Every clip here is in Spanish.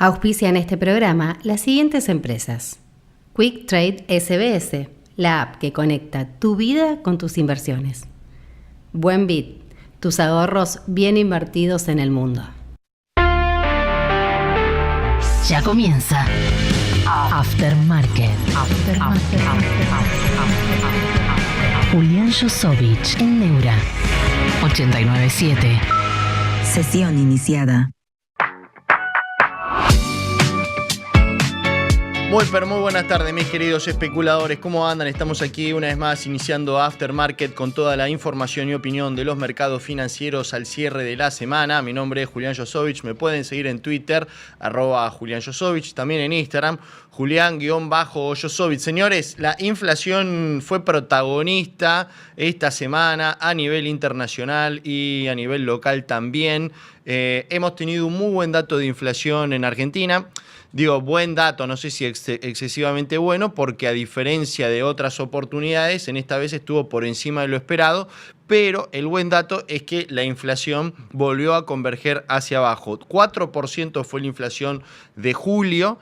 Auspician este programa las siguientes empresas. Quick Trade SBS, la app que conecta tu vida con tus inversiones. Buenbit, tus ahorros bien invertidos en el mundo. Ya comienza Aftermarket. Julián Josovich en Neura 897. Sesión iniciada. Muy buenas tardes, mis queridos especuladores. ¿Cómo andan? Estamos aquí una vez más iniciando Aftermarket con toda la información y opinión de los mercados financieros al cierre de la semana. Mi nombre es Julián Josovich. Me pueden seguir en Twitter, @Julián Josovich. También en Instagram, Julián_Josovich. Señores, la inflación fue protagonista esta semana a nivel internacional y a nivel local también. Hemos tenido un muy buen dato de inflación en Argentina. Digo, buen dato, no sé si excesivamente bueno, porque a diferencia de otras oportunidades, en esta vez estuvo por encima de lo esperado, pero el buen dato es que la inflación volvió a converger hacia abajo. 4% fue la inflación de julio,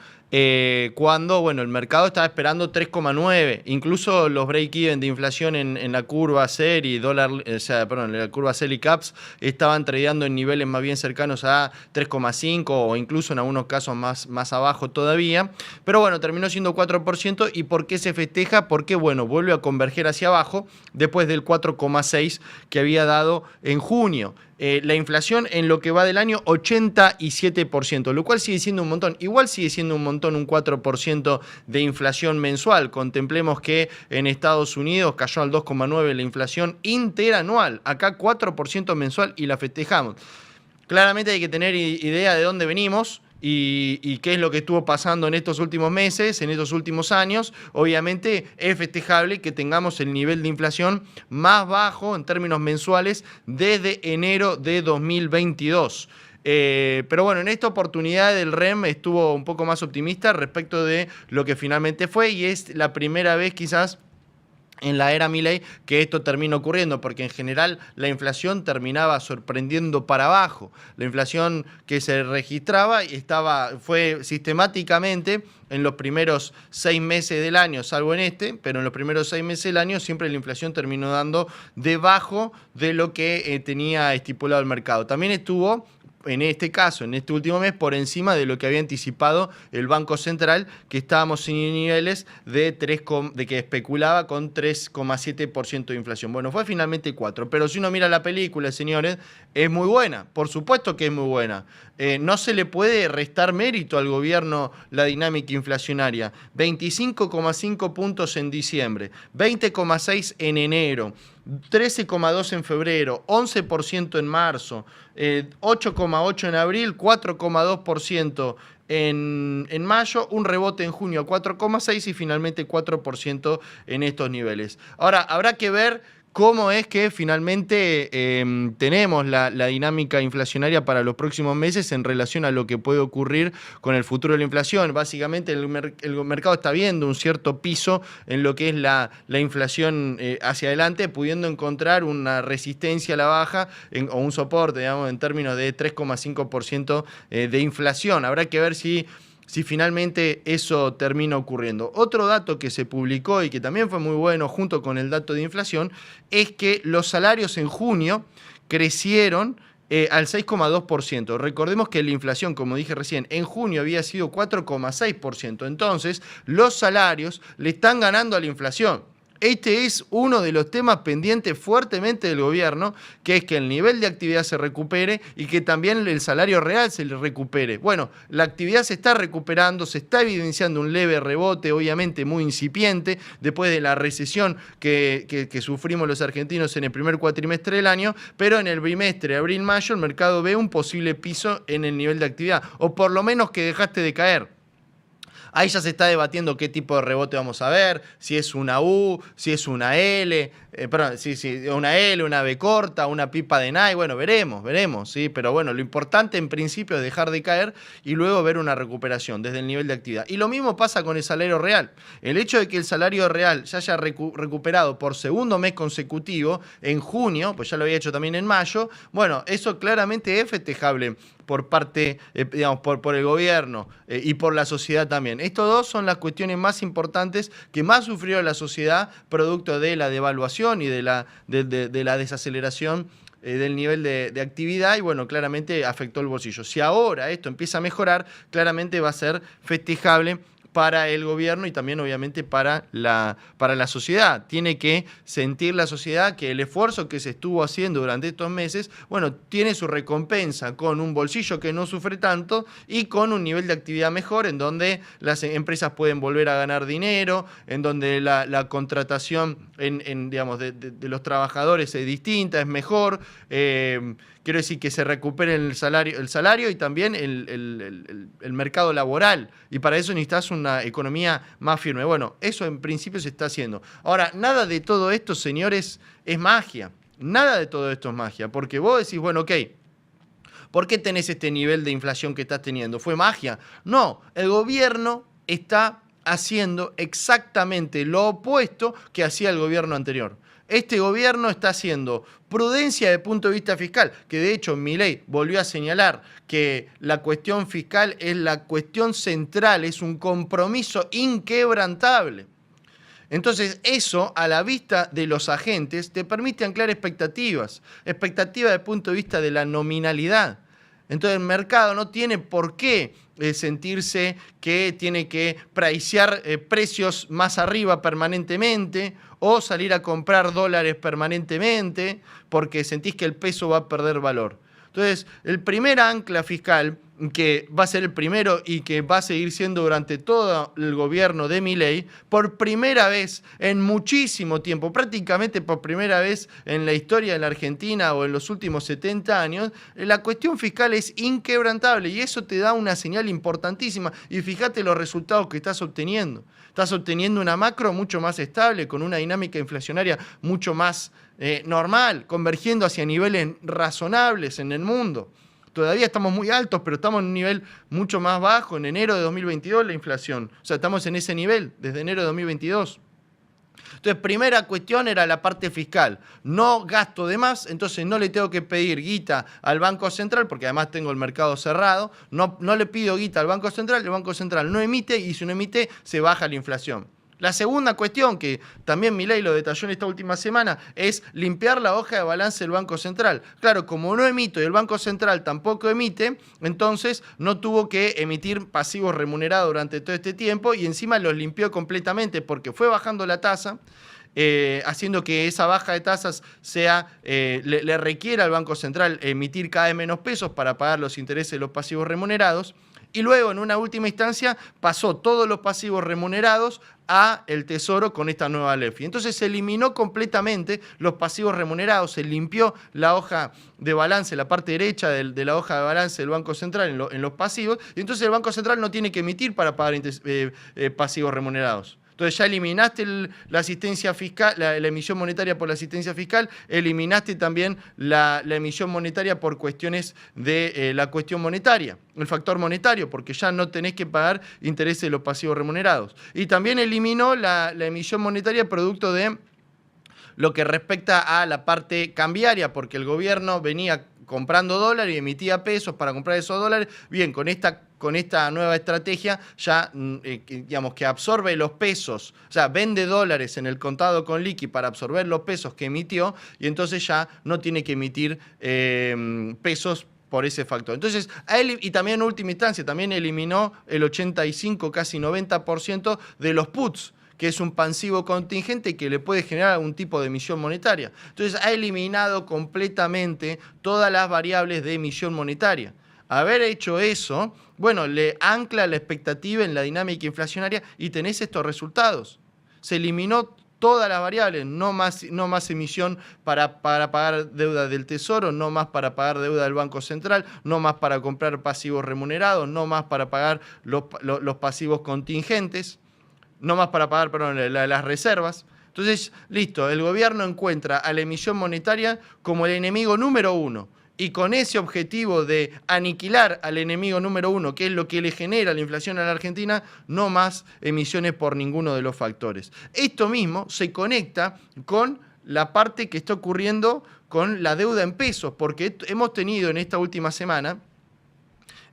cuando el mercado estaba esperando 3,9. Incluso los break-even de inflación en la curva CER y en la curva CER y CAPS estaban tradeando en niveles más bien cercanos a 3,5 o incluso en algunos casos más abajo todavía. Pero bueno, terminó siendo 4%. ¿Y por qué se festeja? Porque vuelve a converger hacia abajo después del 4,6 que había dado en junio. La inflación en lo que va del año, 87%, lo cual sigue siendo un montón. Igual sigue siendo un montón un 4% de inflación mensual. Contemplemos que en Estados Unidos cayó al 2,9% la inflación interanual. Acá 4% mensual y la festejamos. Claramente hay que tener idea de dónde venimos y qué es lo que estuvo pasando en estos últimos meses, en estos últimos años. Obviamente es festejable que tengamos el nivel de inflación más bajo en términos mensuales desde enero de 2022. Pero en esta oportunidad el REM estuvo un poco más optimista respecto de lo que finalmente fue, y es la primera vez quizás en la era Milei que esto termina ocurriendo, porque en general la inflación terminaba sorprendiendo para abajo. La inflación que se registraba fue sistemáticamente en los primeros 6 meses del año, salvo en pero en los primeros 6 meses del año siempre la inflación terminó dando debajo de lo que tenía estipulado el mercado. También estuvo, en este caso, en este último mes, por encima de lo que había anticipado el Banco Central, que estábamos en niveles de que especulaba con 3,7% de inflación. Fue finalmente 4%, pero si uno mira la película, señores, es muy buena, por supuesto que es muy buena. No se le puede restar mérito al gobierno la dinámica inflacionaria. 25,5 puntos en diciembre, 20,6 en enero, 13,2 en febrero, 11% en marzo, 8,8 en abril, 4,2% en mayo, un rebote en junio, 4,6 y finalmente 4% en estos niveles. Ahora, habrá que ver cómo es que finalmente tenemos la dinámica inflacionaria para los próximos meses en relación a lo que puede ocurrir con el futuro de la inflación. Básicamente el mercado está viendo un cierto piso en lo que es la inflación hacia adelante, pudiendo encontrar una resistencia a la baja o un soporte, en términos de 3,5% de inflación. Habrá que ver si finalmente eso termina ocurriendo. Otro dato que se publicó y que también fue muy bueno junto con el dato de inflación es que los salarios en junio crecieron al 6,2%. Recordemos que la inflación, como dije recién, en junio había sido 4,6%. Entonces, los salarios le están ganando a la inflación. Este es uno de los temas pendientes fuertemente del gobierno, que es que el nivel de actividad se recupere y que también el salario real se le recupere. La actividad se está recuperando, se está evidenciando un leve rebote, obviamente muy incipiente, después de la recesión que sufrimos los argentinos en el primer cuatrimestre del año, pero en el bimestre, abril-mayo, el mercado ve un posible piso en el nivel de actividad, o por lo menos que dejaste de caer. Ahí ya se está debatiendo qué tipo de rebote vamos a ver, si es una U, si es una L, una L, una B corta, una pipa de Nike. Veremos, ¿sí? Pero lo importante en principio es dejar de caer y luego ver una recuperación desde el nivel de actividad. Y lo mismo pasa con el salario real. El hecho de que el salario real se haya recuperado por segundo mes consecutivo en junio, pues ya lo había hecho también en mayo, eso claramente es festejable por parte, digamos, por el gobierno y por la sociedad también. Estos dos son las cuestiones más importantes que más sufrió la sociedad producto de la devaluación y de la desaceleración del nivel de actividad y bueno, claramente afectó el bolsillo. Si ahora esto empieza a mejorar, claramente va a ser festejable para el gobierno y también obviamente para la sociedad. Tiene que sentir la sociedad que el esfuerzo que se estuvo haciendo durante estos meses, bueno, tiene su recompensa con un bolsillo que no sufre tanto y con un nivel de actividad mejor en donde las empresas pueden volver a ganar dinero, en donde la contratación digamos, de los trabajadores es distinta, es mejor. Quiero decir que se recupere el salario y también el mercado laboral. Y para eso necesitas una economía más firme. Bueno, eso en principio se está haciendo. Ahora, nada de todo esto, señores, es magia. Nada de todo esto es magia. Porque vos decís, bueno, ok, ¿por qué tenés este nivel de inflación que estás teniendo? ¿Fue magia? No, el gobierno está haciendo exactamente lo opuesto que hacía el gobierno anterior. Este gobierno está haciendo prudencia desde el punto de vista fiscal, que de hecho Milei volvió a señalar que la cuestión fiscal es la cuestión central, es un compromiso inquebrantable. Entonces eso, a la vista de los agentes, te permite anclar expectativas desde el punto de vista de la nominalidad. Entonces el mercado no tiene por qué sentirse que tiene que pricear precios más arriba permanentemente o salir a comprar dólares permanentemente porque sentís que el peso va a perder valor. Entonces, el primer ancla fiscal, que va a ser el primero y que va a seguir siendo durante todo el gobierno de Milei, por primera vez en muchísimo tiempo, prácticamente por primera vez en la historia de la Argentina o en los últimos 70 años, la cuestión fiscal es inquebrantable y eso te da una señal importantísima. Y fíjate los resultados que estás obteniendo. Estás obteniendo una macro mucho más estable, con una dinámica inflacionaria mucho más normal, convergiendo hacia niveles razonables en el mundo. Todavía estamos muy altos, pero estamos en un nivel mucho más bajo. En enero de 2022 la inflación. O sea, estamos en ese nivel desde enero de 2022. Entonces, primera cuestión era la parte fiscal. No gasto de más, entonces no le tengo que pedir guita al Banco Central, porque además tengo el mercado cerrado. No le pido guita al Banco Central, el Banco Central no emite y si no emite se baja la inflación. La segunda cuestión, que también Milei lo detalló en esta última semana, es limpiar la hoja de balance del Banco Central. Claro, como no emito y el Banco Central tampoco emite, entonces no tuvo que emitir pasivos remunerados durante todo este tiempo y encima los limpió completamente porque fue bajando la tasa, haciendo que esa baja de tasas le requiera al Banco Central emitir cada vez menos pesos para pagar los intereses de los pasivos remunerados. Y luego, en una última instancia, pasó todos los pasivos remunerados a el Tesoro con esta nueva LEFI. Entonces se eliminó completamente los pasivos remunerados, se limpió la hoja de balance, la parte derecha de la hoja de balance del Banco Central en los pasivos, y entonces el Banco Central no tiene que emitir para pagar pasivos remunerados. Entonces ya eliminaste la asistencia fiscal, la emisión monetaria por la asistencia fiscal, eliminaste también la emisión monetaria por cuestiones de la cuestión monetaria, el factor monetario, porque ya no tenés que pagar intereses de los pasivos remunerados. Y también eliminó la emisión monetaria producto de lo que respecta a la parte cambiaria, porque el gobierno venía comprando dólares y emitía pesos para comprar esos dólares. Bien, con esta nueva estrategia ya, digamos, que absorbe los pesos, o sea, vende dólares en el contado con liqui para absorber los pesos que emitió y entonces ya no tiene que emitir pesos por ese factor. Entonces, y también en última instancia, también eliminó el 85, casi 90% de los puts, que es un pasivo contingente que le puede generar algún tipo de emisión monetaria. Entonces, ha eliminado completamente todas las variables de emisión monetaria. Haber hecho eso, bueno, le ancla la expectativa en la dinámica inflacionaria y tenés estos resultados. Se eliminó todas las variables, no más emisión para pagar deuda del Tesoro, no más para pagar deuda del Banco Central, no más para comprar pasivos remunerados, no más para pagar los pasivos contingentes, no más para pagar, las reservas. Entonces, listo, el gobierno encuentra a la emisión monetaria como el enemigo número uno. Y con ese objetivo de aniquilar al enemigo número uno, que es lo que le genera la inflación a la Argentina, no más emisiones por ninguno de los factores. Esto mismo se conecta con la parte que está ocurriendo con la deuda en pesos, porque hemos tenido en esta última semana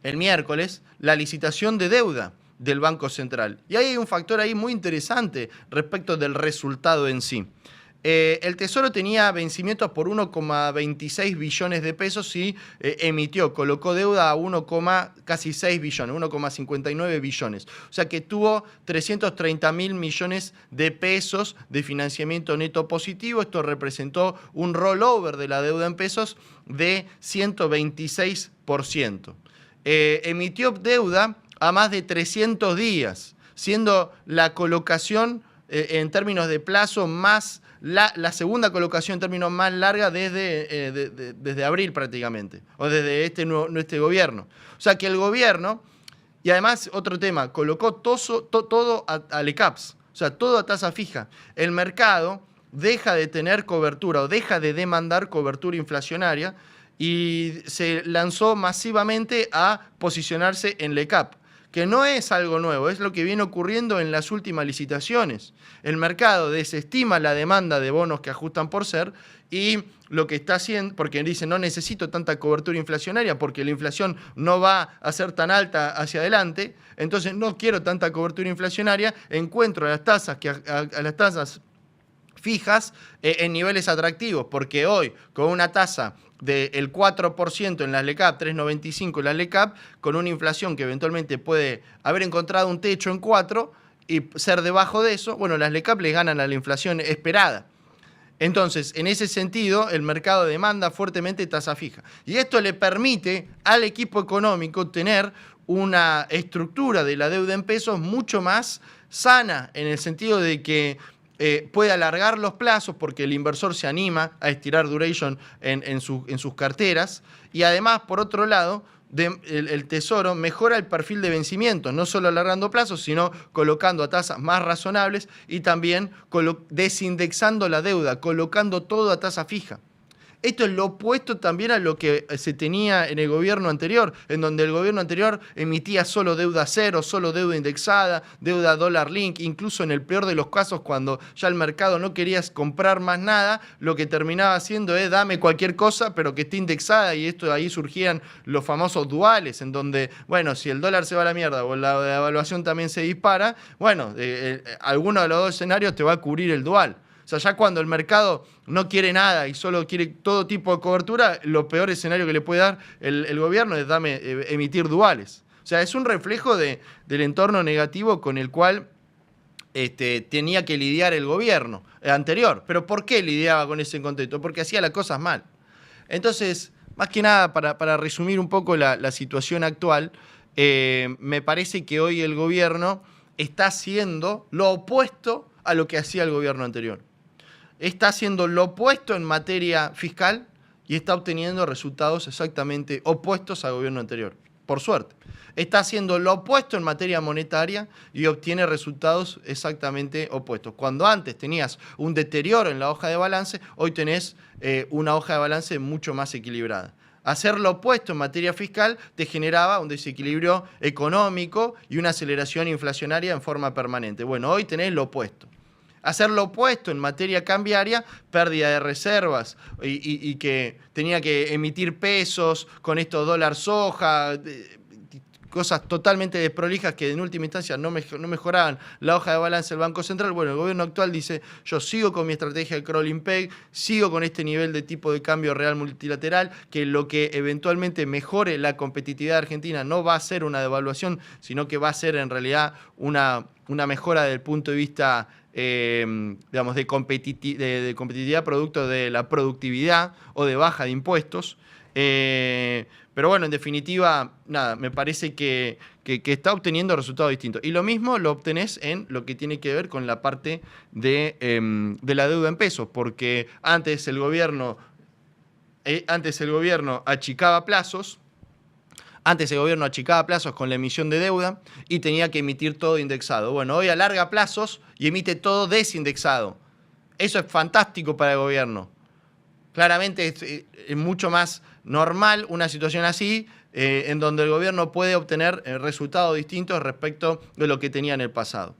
el miércoles, la licitación de deuda del Banco Central. Y hay un factor ahí muy interesante respecto del resultado en sí. El Tesoro tenía vencimientos por 1,26 billones de pesos y colocó deuda a casi 6 billones, 1,59 billones. O sea que tuvo 330.000 millones de pesos de financiamiento neto positivo. Esto representó un rollover de la deuda en pesos de 126%. Emitió deuda a más de 300 días, siendo la colocación en términos de plazo más la segunda colocación en términos más larga desde abril prácticamente, o desde este gobierno. O sea que el gobierno, y además otro tema, colocó todo a LECAPs, o sea, todo a tasa fija. El mercado deja de tener cobertura o deja de demandar cobertura inflacionaria y se lanzó masivamente a posicionarse en LECAP, que no es algo nuevo, es lo que viene ocurriendo en las últimas licitaciones. El mercado desestima la demanda de bonos que ajustan por ser y lo que está haciendo, porque dice no necesito tanta cobertura inflacionaria porque la inflación no va a ser tan alta hacia adelante, entonces no quiero tanta cobertura inflacionaria, encuentro a las tasas fijas en niveles atractivos, porque hoy con una tasa del 4% en las LECAP, 3,95 en las LECAP, con una inflación que eventualmente puede haber encontrado un techo en 4 y ser debajo de eso, bueno, las LECAP le ganan a la inflación esperada. Entonces, en ese sentido, el mercado demanda fuertemente tasa fija. Y esto le permite al equipo económico tener una estructura de la deuda en pesos mucho más sana, en el sentido de que puede alargar los plazos porque el inversor se anima a estirar duration en sus carteras, y además, por otro lado, el Tesoro mejora el perfil de vencimientos, no solo alargando plazos, sino colocando a tasas más razonables y también desindexando la deuda, colocando todo a tasa fija. Esto es lo opuesto también a lo que se tenía en el gobierno anterior, en donde el gobierno anterior emitía solo deuda cero, solo deuda indexada, deuda dólar link, incluso en el peor de los casos, cuando ya el mercado no quería comprar más nada, lo que terminaba haciendo es dame cualquier cosa, pero que esté indexada, y ahí surgían los famosos duales, en donde, bueno, si el dólar se va a la mierda o la devaluación también se dispara, bueno, alguno de los dos escenarios te va a cubrir el dual. O sea, ya cuando el mercado no quiere nada y solo quiere todo tipo de cobertura, lo peor escenario que le puede dar el gobierno es emitir duales. O sea, es un reflejo del entorno negativo con el cual tenía que lidiar el gobierno anterior. Pero ¿por qué lidiaba con ese contexto? Porque hacía las cosas mal. Entonces, más que nada, para resumir un poco la situación actual, me parece que hoy el gobierno está haciendo lo opuesto a lo que hacía el gobierno anterior. Está haciendo lo opuesto en materia fiscal y está obteniendo resultados exactamente opuestos al gobierno anterior, por suerte. Está haciendo lo opuesto en materia monetaria y obtiene resultados exactamente opuestos. Cuando antes tenías un deterioro en la hoja de balance, hoy tenés una hoja de balance mucho más equilibrada. Hacer lo opuesto en materia fiscal te generaba un desequilibrio económico y una aceleración inflacionaria en forma permanente. Bueno, hoy tenés lo opuesto. Hacer lo opuesto en materia cambiaria, pérdida de reservas y que tenía que emitir pesos con estos dólar soja, cosas totalmente desprolijas que en última instancia no mejoraban la hoja de balance del Banco Central. Bueno, el gobierno actual dice, yo sigo con mi estrategia de crawling peg, sigo con este nivel de tipo de cambio real multilateral, que lo que eventualmente mejore la competitividad de Argentina no va a ser una devaluación, sino que va a ser en realidad una mejora desde el punto de vista digamos, de competitividad producto de la productividad o de baja de impuestos. Pero bueno, en definitiva, nada, me parece que está obteniendo resultados distintos. Y lo mismo lo obtenés en lo que tiene que ver con la parte de la deuda en pesos, porque antes el gobierno achicaba plazos. Antes el gobierno achicaba plazos con la emisión de deuda y tenía que emitir todo indexado. Bueno, hoy alarga plazos y emite todo desindexado. Eso es fantástico para el gobierno. Claramente es mucho más normal una situación así, en donde el gobierno puede obtener resultados distintos respecto de lo que tenía en el pasado.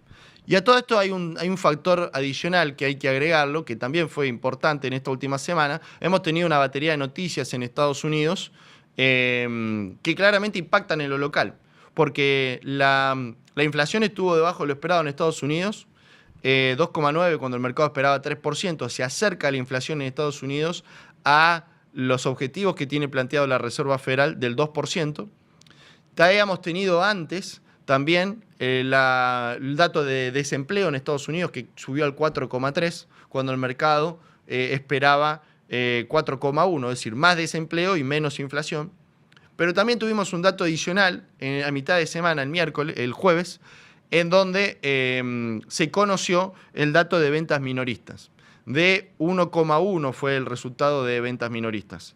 Y a todo esto hay un factor adicional que hay que agregarlo, que también fue importante en esta última semana. Hemos tenido una batería de noticias en Estados Unidos que claramente impactan en lo local, porque la inflación estuvo debajo de lo esperado en Estados Unidos, 2,9 cuando el mercado esperaba 3%, se acerca la inflación en Estados Unidos a los objetivos que tiene planteado la Reserva Federal del 2%. Habíamos tenido antes también el dato de desempleo en Estados Unidos que subió al 4,3 cuando el mercado esperaba 4,1, es decir, más desempleo y menos inflación. Pero también tuvimos un dato adicional a mitad de semana, el jueves, en donde se conoció el dato de ventas minoristas. De 1,1 fue el resultado de ventas minoristas.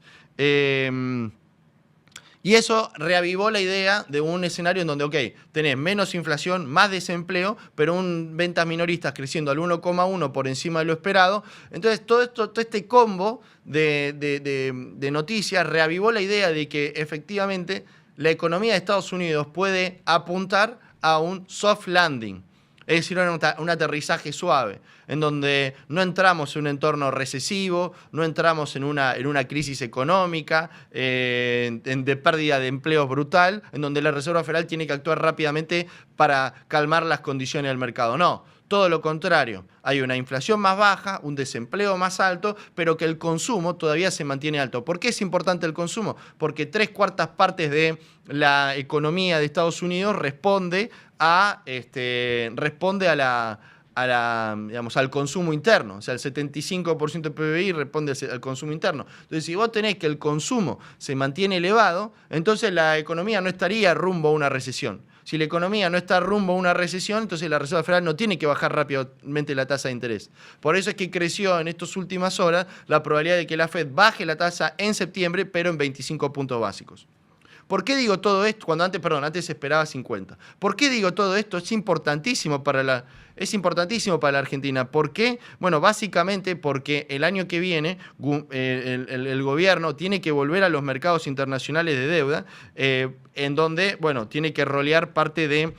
Y eso reavivó la idea de un escenario en donde, ok, tenés menos inflación, más desempleo, pero ventas minoristas creciendo al 1,1 por encima de lo esperado. Entonces, todo este combo de noticias reavivó la idea de que efectivamente la economía de Estados Unidos puede apuntar a un soft landing, es decir, un aterrizaje suave, en donde no entramos en un entorno recesivo, no entramos en una crisis económica, de pérdida de empleos brutal, en donde la Reserva Federal tiene que actuar rápidamente para calmar las condiciones del mercado. No, todo lo contrario. Hay una inflación más baja, un desempleo más alto, pero que el consumo todavía se mantiene alto. ¿Por qué es importante el consumo? Porque 3/4 partes de la economía de Estados Unidos responde al consumo interno. O sea, el 75% del PBI responde al consumo interno. Entonces, si vos tenés que el consumo se mantiene elevado, entonces la economía no estaría rumbo a una recesión. Si la economía no está rumbo a una recesión, entonces la Reserva Federal no tiene que bajar rápidamente la tasa de interés. Por eso es que creció en estas últimas horas la probabilidad de que la Fed baje la tasa en septiembre, pero en 25 puntos básicos. ¿Por qué digo todo esto? Antes se esperaba 50. ¿Por qué digo todo esto? Es importantísimo para la Argentina. ¿Por qué? Bueno, básicamente porque el año que viene el gobierno tiene que volver a los mercados internacionales de deuda, en donde, bueno, tiene que rolear parte de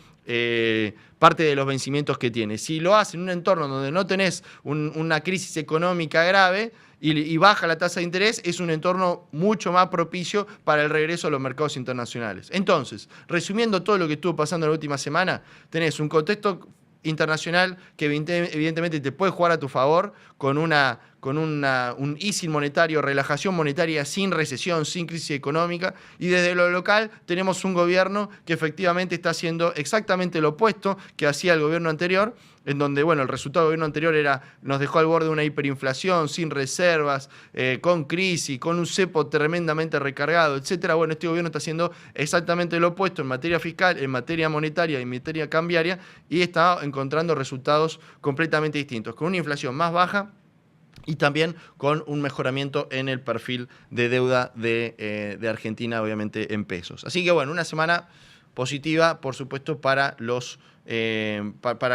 los vencimientos que tiene. Si lo hace en un entorno donde no tenés una crisis económica grave y baja la tasa de interés, es un entorno mucho más propicio para el regreso a los mercados internacionales. Entonces, resumiendo todo lo que estuvo pasando en la última semana, tenés un contexto internacional que evidentemente te puede jugar a tu favor con un easing monetario, relajación monetaria sin recesión, sin crisis económica, y desde lo local tenemos un gobierno que efectivamente está haciendo exactamente lo opuesto que hacía el gobierno anterior, en donde, bueno, el resultado del gobierno anterior nos dejó al borde de una hiperinflación, sin reservas, con crisis, con un cepo tremendamente recargado, etcétera. Bueno, este gobierno está haciendo exactamente lo opuesto en materia fiscal, en materia monetaria y en materia cambiaria, y está encontrando resultados completamente distintos, con una inflación más baja y también con un mejoramiento en el perfil de deuda de Argentina, obviamente en pesos. Así que, bueno, una semana positiva, por supuesto, para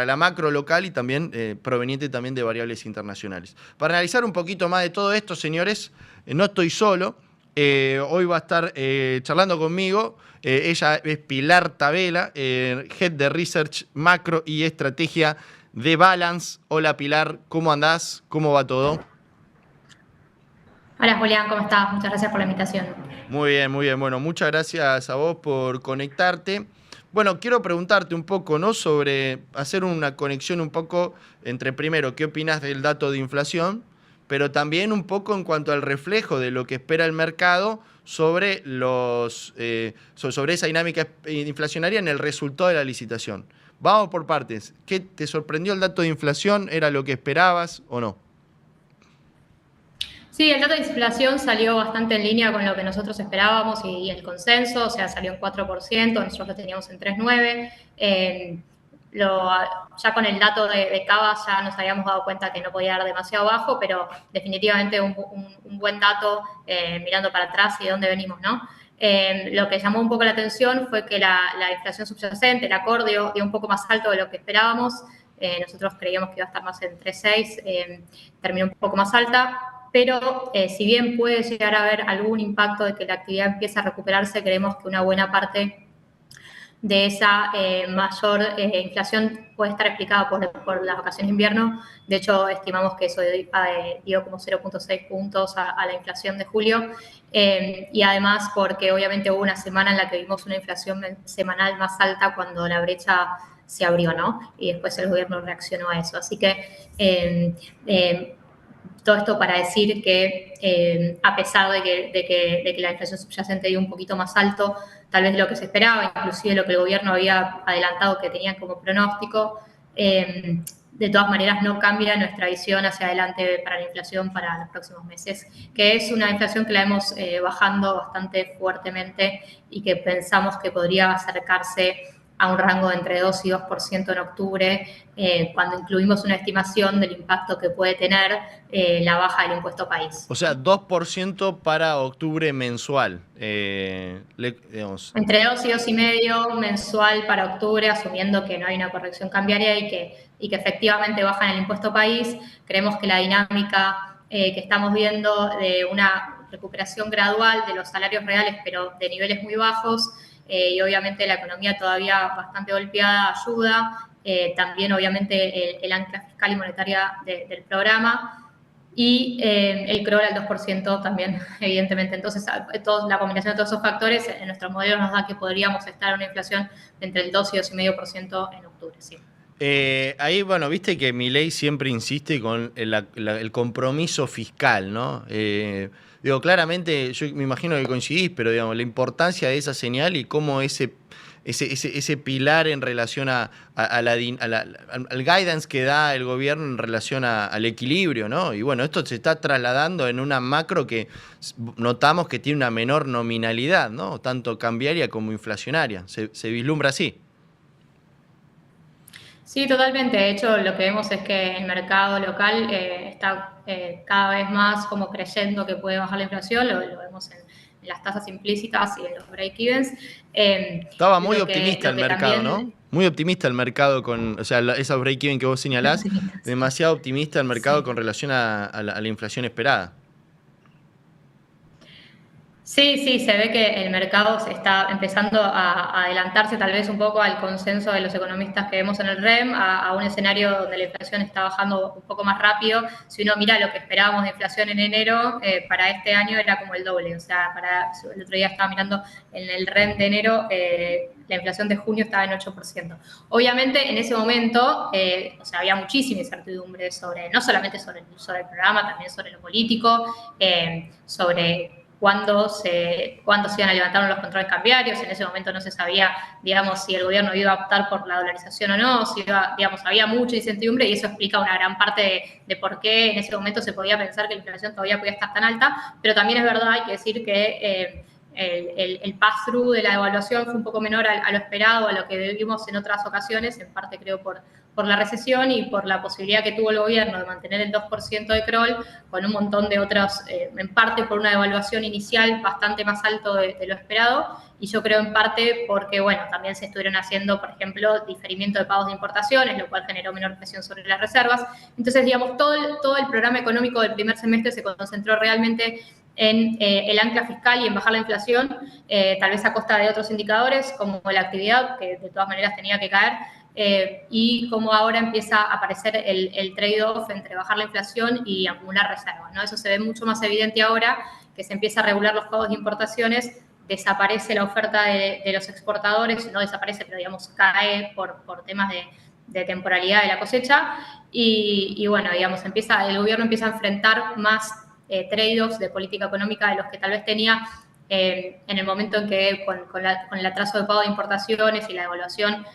la macro local y también proveniente también de variables internacionales. Para analizar un poquito más de todo esto, señores, no estoy solo. Hoy va a estar charlando conmigo. Ella es Pilar Tabela, Head de Research Macro y Estrategia de Balance. Hola Pilar, ¿cómo andás? ¿Cómo va todo? Hola Julián, ¿cómo estás? Muchas gracias por la invitación. Muy bien, muy bien. Bueno, muchas gracias a vos por conectarte. Bueno, quiero preguntarte un poco, ¿no? Sobre hacer una conexión un poco entre, primero, ¿qué opinas del dato de inflación? Pero también un poco en cuanto al reflejo de lo que espera el mercado sobre esa dinámica inflacionaria en el resultado de la licitación. Vamos por partes. ¿Qué te sorprendió el dato de inflación? ¿Era lo que esperabas o no? Sí, el dato de inflación salió bastante en línea con lo que nosotros esperábamos y el consenso, o sea, salió en 4%, nosotros lo teníamos en 3,9%. Ya con el dato de Cava ya nos habíamos dado cuenta que no podía dar demasiado bajo, pero definitivamente un buen dato mirando para atrás y de dónde venimos, ¿no? Lo que llamó un poco la atención fue que la inflación subyacente, la core, dio un poco más alto de lo que esperábamos. Nosotros creíamos que iba a estar más en 3,6, terminó un poco más alta, pero si bien puede llegar a haber algún impacto de que la actividad empiece a recuperarse, creemos que una buena parte de esa mayor inflación puede estar explicada por las vacaciones de invierno. De hecho, estimamos que eso dio como 0,6 puntos a la inflación de julio. Y además porque obviamente hubo una semana en la que vimos una inflación semanal más alta cuando la brecha se abrió, ¿no? Y después el gobierno reaccionó a eso. Así que todo esto para decir que a pesar de que la inflación subyacente dio un poquito más alto, tal vez de lo que se esperaba, inclusive lo que el gobierno había adelantado que tenían como pronóstico, de todas maneras no cambia nuestra visión hacia adelante para la inflación para los próximos meses, que es una inflación que la hemos bajando bastante fuertemente y que pensamos que podría acercarse a un rango de entre 2 y 2% en octubre, cuando incluimos una estimación del impacto que puede tener la baja del impuesto país. O sea, 2% para octubre mensual. Entre 2 y 2,5 mensual para octubre, asumiendo que no hay una corrección cambiaria y que efectivamente bajan el impuesto país. Creemos que la dinámica que estamos viendo de una recuperación gradual de los salarios reales, pero de niveles muy bajos, y obviamente la economía todavía bastante golpeada ayuda, también obviamente el ancla fiscal y monetaria del programa, y el CROL al 2% también, evidentemente. Entonces, la combinación de todos esos factores en nuestros modelos nos da que podríamos estar en una inflación de entre el 2 y 2,5% en octubre, sí. Ahí, bueno, viste que Milei siempre insiste con el compromiso fiscal, ¿no? Digo, claramente, yo me imagino que coincidís, pero digamos, la importancia de esa señal y cómo ese pilar en relación al guidance que da el gobierno en relación al equilibrio, ¿no? Y bueno, esto se está trasladando en una macro que notamos que tiene una menor nominalidad, ¿no? Tanto cambiaria como inflacionaria. Se vislumbra así. Sí, totalmente. De hecho, lo que vemos es que el mercado local está cada vez más como creyendo que puede bajar la inflación. Lo vemos en las tasas implícitas y en los break-evens. Estaba muy optimista el mercado, también, ¿no? Muy optimista el mercado con, o sea, esos break-even que vos señalás, demasiado optimista el mercado, sí, con relación a la inflación esperada. Sí, se ve que el mercado se está empezando a adelantarse tal vez un poco al consenso de los economistas que vemos en el REM, a un escenario donde la inflación está bajando un poco más rápido. Si uno mira lo que esperábamos de inflación en enero, para este año era como el doble. O sea, el otro día estaba mirando en el REM de enero, la inflación de junio estaba en 8%. Obviamente, en ese momento, o sea, había muchísima incertidumbre no solamente sobre el programa, también sobre lo político, sobre cuándo se iban a levantar los controles cambiarios. En ese momento no se sabía, digamos, si el gobierno iba a optar por la dolarización o no, había mucha incertidumbre, y eso explica una gran parte de por qué en ese momento se podía pensar que la inflación todavía podía estar tan alta, pero también es verdad, hay que decir que el pass-through de la devaluación fue un poco menor a lo esperado, a lo que vivimos en otras ocasiones, en parte creo por la recesión y por la posibilidad que tuvo el gobierno de mantener el 2% de CROL, con un montón de otros, en parte por una devaluación inicial bastante más alto de lo esperado, y yo creo en parte porque, bueno, también se estuvieron haciendo, por ejemplo, diferimiento de pagos de importaciones, lo cual generó menor presión sobre las reservas. Entonces, digamos, todo el programa económico del primer semestre se concentró realmente en el ancla fiscal y en bajar la inflación, tal vez a costa de otros indicadores, como la actividad, que de todas maneras tenía que caer, y cómo ahora empieza a aparecer el trade-off entre bajar la inflación y acumular reservas, ¿no? Eso se ve mucho más evidente ahora, que se empieza a regular los pagos de importaciones, desaparece la oferta de los exportadores, no desaparece, pero digamos cae por temas de temporalidad de la cosecha, y bueno, digamos, el gobierno empieza a enfrentar más trade-offs de política económica de los que tal vez tenía en el momento en que con el atraso de pago de importaciones y la devaluación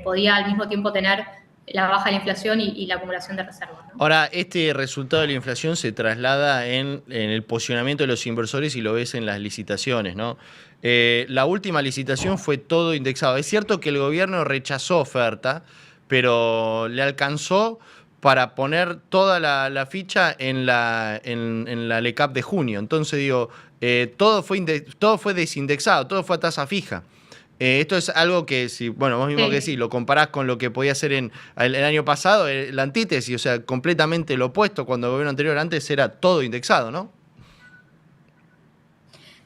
podía al mismo tiempo tener la baja de la inflación y la acumulación de reservas, ¿no? Ahora, este resultado de la inflación se traslada en el posicionamiento de los inversores y lo ves en las licitaciones, ¿no? La última licitación fue todo indexado. Es cierto que el gobierno rechazó oferta, pero le alcanzó para poner toda la ficha en la LECAP de junio. Entonces, digo, todo fue desindexado, todo fue a tasa fija. Esto es algo que, vos mismo que decís, lo comparás con lo que podía hacer el año pasado, la antítesis, o sea, completamente lo opuesto, cuando el gobierno anterior antes era todo indexado, ¿no?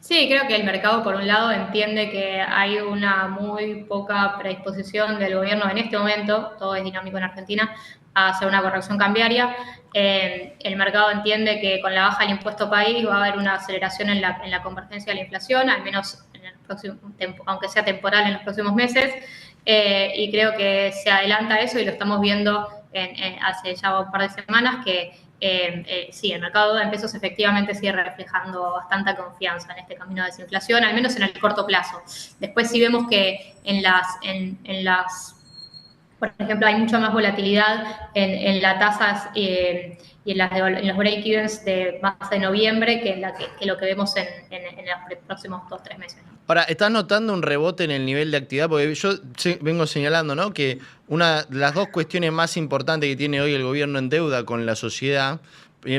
Sí, creo que el mercado, por un lado, entiende que hay una muy poca predisposición del gobierno en este momento, todo es dinámico en Argentina, a hacer una corrección cambiaria. El mercado entiende que con la baja del impuesto país va a haber una aceleración en la convergencia de la inflación, al menos en el próximo aunque sea temporal en los próximos meses, y creo que se adelanta eso y lo estamos viendo hace ya un par de semanas que sí, el mercado de pesos efectivamente sigue reflejando bastante confianza en este camino de desinflación, al menos en el corto plazo. Después sí vemos que por ejemplo, hay mucha más volatilidad en las tasas y en los break-evens de más de noviembre que lo que vemos en los próximos 2-3 meses. Ahora, ¿estás notando un rebote en el nivel de actividad? Porque yo vengo señalando, ¿no?, que una de las dos cuestiones más importantes que tiene hoy el gobierno en deuda con la sociedad,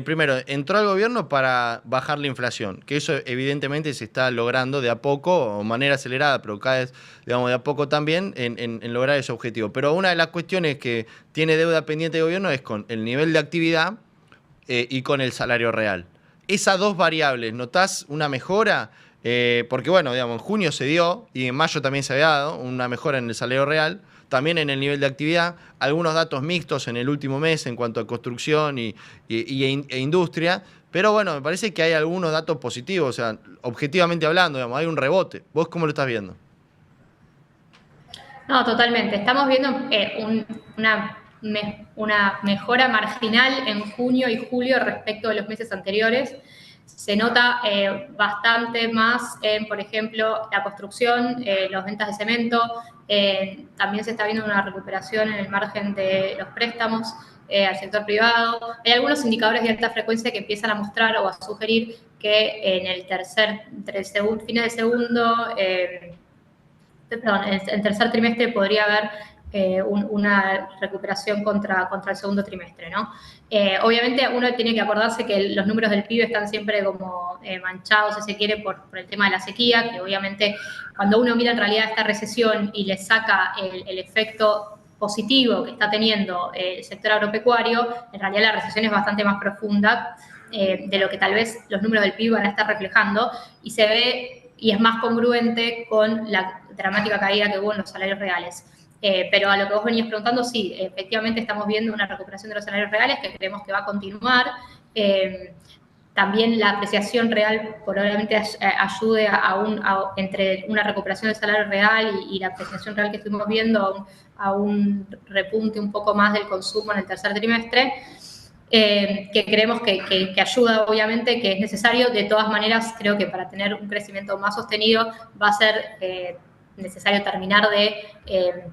primero, entró al gobierno para bajar la inflación, que eso evidentemente se está logrando de a poco, o de manera acelerada, pero cada vez, digamos, de a poco también en lograr ese objetivo. Pero una de las cuestiones que tiene deuda pendiente el gobierno es con el nivel de actividad y con el salario real. Esas dos variables, ¿notás una mejora? Porque, bueno, digamos, en junio se dio, y en mayo también se había dado, una mejora en el salario real, también en el nivel de actividad, algunos datos mixtos en el último mes en cuanto a construcción e industria, pero bueno, me parece que hay algunos datos positivos, o sea, objetivamente hablando, digamos, hay un rebote. ¿Vos cómo lo estás viendo? No, totalmente. Estamos viendo una mejora marginal en junio y julio respecto de los meses anteriores. Se nota bastante más en, por ejemplo, la construcción, las ventas de cemento. También se está viendo una recuperación en el margen de los préstamos al sector privado. Hay algunos indicadores de alta frecuencia que empiezan a mostrar o a sugerir que en el tercer trimestre podría haber una recuperación contra el segundo trimestre, ¿no? Obviamente uno tiene que acordarse que los números del PIB están siempre como manchados, si se quiere, por el tema de la sequía, que obviamente cuando uno mira en realidad esta recesión y le saca el efecto positivo que está teniendo el sector agropecuario, en realidad la recesión es bastante más profunda de lo que tal vez los números del PIB van a estar reflejando, y se ve y es más congruente con la dramática caída que hubo en los salarios reales. Pero a lo que vos venías preguntando, sí, efectivamente estamos viendo una recuperación de los salarios reales que creemos que va a continuar. También la apreciación real probablemente ayude entre una recuperación del salario real y la apreciación real que estuvimos viendo a un repunte un poco más del consumo en el tercer trimestre, que creemos que ayuda, obviamente, que es necesario. De todas maneras, creo que para tener un crecimiento más sostenido va a ser necesario terminar de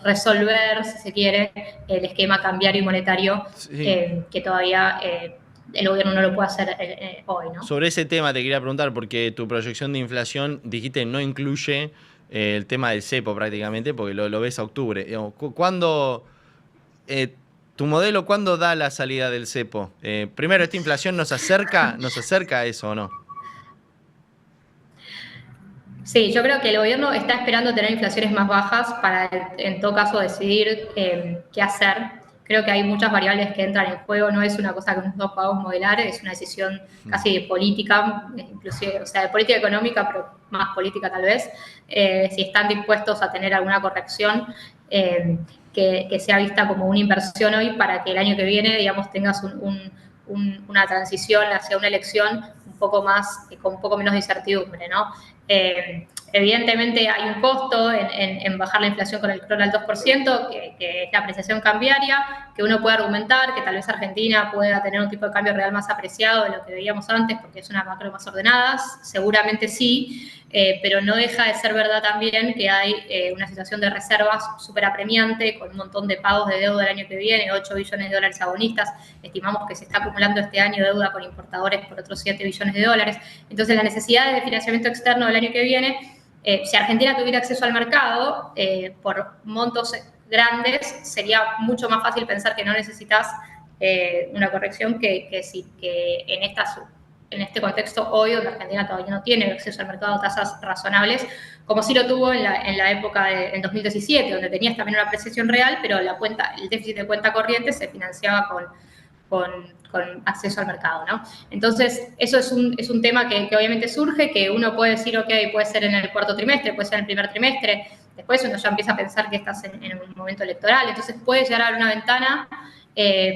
resolver, si se quiere, el esquema cambiario y monetario, sí, que todavía el gobierno no lo puede hacer hoy, ¿no? Sobre ese tema te quería preguntar, porque tu proyección de inflación, dijiste, no incluye el tema del cepo prácticamente, porque lo ves a octubre. Digamos, ¿cuándo, tu modelo, cuándo da la salida del cepo? Primero, ¿esta inflación nos acerca a eso o no? Sí, yo creo que el gobierno está esperando tener inflaciones más bajas para, en todo caso, decidir qué hacer. Creo que hay muchas variables que entran en juego, no es una cosa que nosotros podamos modelar, es una decisión casi de política, inclusive, o sea, de política económica, pero más política tal vez, si están dispuestos a tener alguna corrección que sea vista como una inversión hoy para que el año que viene, digamos, tengas una transición hacia una elección un poco más, con un poco menos de incertidumbre, ¿no? Evidentemente hay un costo en bajar la inflación con el CRON al 2%, que es la apreciación cambiaria, que uno puede argumentar que tal vez Argentina pueda tener un tipo de cambio real más apreciado de lo que veíamos antes, porque es una macro más ordenada, seguramente sí, pero no deja de ser verdad también que hay una situación de reservas súper apremiante, con un montón de pagos de deuda el año que viene, 8 billones de dólares a bonistas, estimamos que se está acumulando este año deuda con importadores por otros 7 billones de dólares, entonces la necesidad de financiamiento externo del año que viene, si Argentina tuviera acceso al mercado por montos grandes, sería mucho más fácil pensar que no necesitas una corrección que en este contexto hoy, donde Argentina todavía no tiene acceso al mercado a tasas razonables, como sí lo tuvo en la época en 2017, donde tenías también una apreciación real, pero el déficit de cuenta corriente se financiaba con acceso al mercado, ¿no? Entonces, eso es un tema que obviamente surge, que uno puede decir, ok, puede ser en el cuarto trimestre, puede ser en el primer trimestre, después uno ya empieza a pensar que estás en un momento electoral, entonces puede llegar a haber una ventana,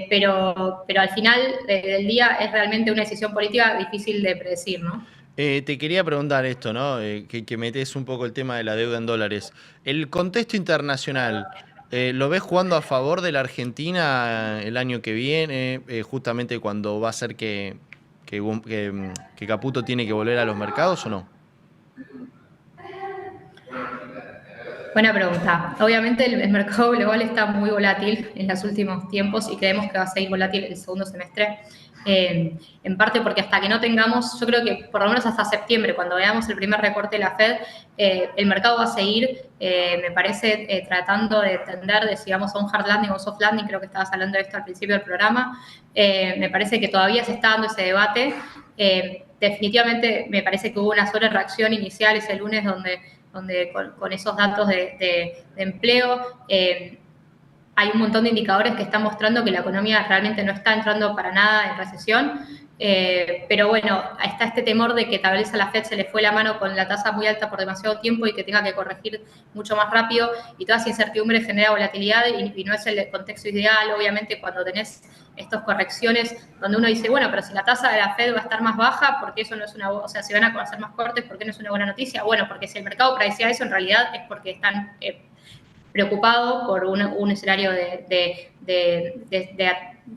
pero al final del día es realmente una decisión política difícil de predecir, ¿no? Te quería preguntar esto, ¿no? Que metés un poco el tema de la deuda en dólares. El contexto internacional, ¿lo ves jugando a favor de la Argentina el año que viene? Justamente cuando va a ser que Caputo tiene que volver a los mercados, ¿o no? Buena pregunta. Obviamente el mercado global está muy volátil en los últimos tiempos y creemos que va a seguir volátil el segundo semestre. En parte porque hasta que no tengamos, yo creo que por lo menos hasta septiembre, cuando veamos el primer recorte de la Fed, el mercado va a seguir, me parece, tratando de tender de si vamos a un hard landing o un soft landing, creo que estabas hablando de esto al principio del programa. Me parece que todavía se está dando ese debate. Definitivamente me parece que hubo una sobrereacción inicial ese lunes donde con esos datos de empleo hay un montón de indicadores que están mostrando que la economía realmente no está entrando para nada en recesión, pero bueno, está este temor de que tal vez a la Fed se le fue la mano con la tasa muy alta por demasiado tiempo y que tenga que corregir mucho más rápido, y toda esa incertidumbre genera volatilidad y no es el contexto ideal, obviamente, cuando tenés estas correcciones donde uno dice, bueno, pero si la tasa de la Fed va a estar más baja, ¿por qué eso no es una, o sea, si van a hacer más cortes, ¿por qué no es una buena noticia? Bueno, porque si el mercado predecía eso, en realidad es porque están preocupados por un escenario de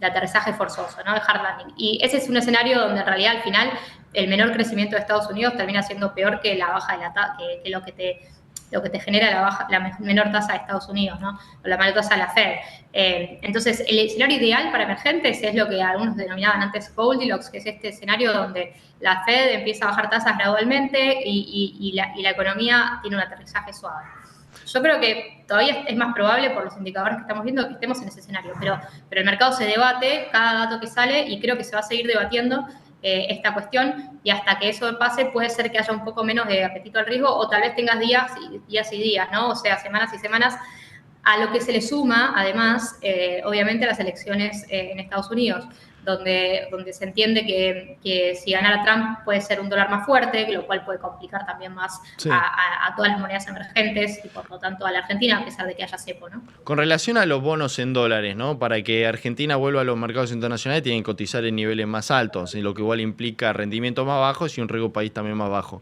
aterrizaje forzoso, ¿no? De hard landing. Y ese es un escenario donde en realidad al final el menor crecimiento de Estados Unidos termina siendo peor que la baja de que lo que te genera la menor tasa de Estados Unidos, ¿no? O la menor tasa de la Fed. Entonces, el escenario ideal para emergentes es lo que algunos denominaban antes Goldilocks, que es este escenario donde la Fed empieza a bajar tasas gradualmente y la economía tiene un aterrizaje suave. Yo creo que todavía es más probable, por los indicadores que estamos viendo, que estemos en ese escenario, pero el mercado se debate cada dato que sale y creo que se va a seguir debatiendo esta cuestión, y hasta que eso pase puede ser que haya un poco menos de apetito al riesgo, o tal vez tengas días y días, ¿no? O sea, semanas y semanas, a lo que se le suma, además, obviamente, las elecciones en Estados Unidos, donde se entiende que si ganara Trump puede ser un dólar más fuerte, lo cual puede complicar también más sí. a todas las monedas emergentes y por lo tanto a la Argentina, a pesar de que haya cepo, ¿no? Con relación a los bonos en dólares, ¿no? Para que Argentina vuelva a los mercados internacionales tienen que cotizar en niveles más altos, lo que igual implica rendimientos más bajos y un riesgo país también más bajo.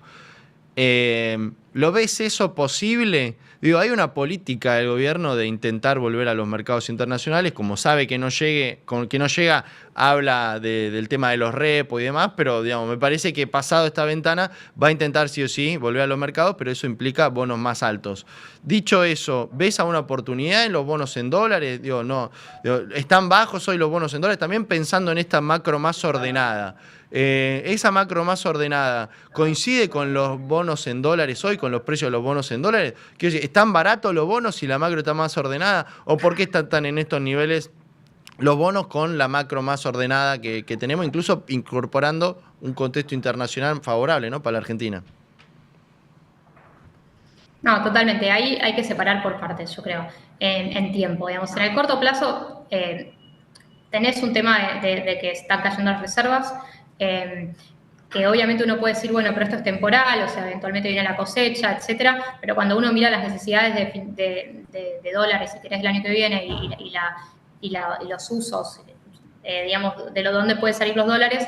¿Lo ves eso posible? Digo, hay una política del gobierno de intentar volver a los mercados internacionales, como sabe que no llega, habla del tema de los repos y demás, pero digamos, me parece que pasado esta ventana va a intentar sí o sí volver a los mercados, pero eso implica bonos más altos. Dicho eso, ¿ves alguna oportunidad en los bonos en dólares? Digo, no, ¿están bajos hoy los bonos en dólares? También pensando en esta macro más ordenada. Esa macro más ordenada coincide con los bonos en dólares hoy, con los precios de los bonos en dólares. Quiero decir, ¿están baratos los bonos si la macro está más ordenada? ¿O por qué están tan en estos niveles los bonos con la macro más ordenada que tenemos, incluso incorporando un contexto internacional favorable, ¿no? Para la Argentina? No, totalmente. Ahí hay que separar por partes, yo creo, en tiempo. Digamos, en el corto plazo tenés un tema de que están cayendo las reservas, que obviamente uno puede decir, bueno, pero esto es temporal, o sea, eventualmente viene la cosecha, etcétera, pero cuando uno mira las necesidades de dólares, si querés, el año que viene y los usos, digamos, de dónde pueden salir los dólares,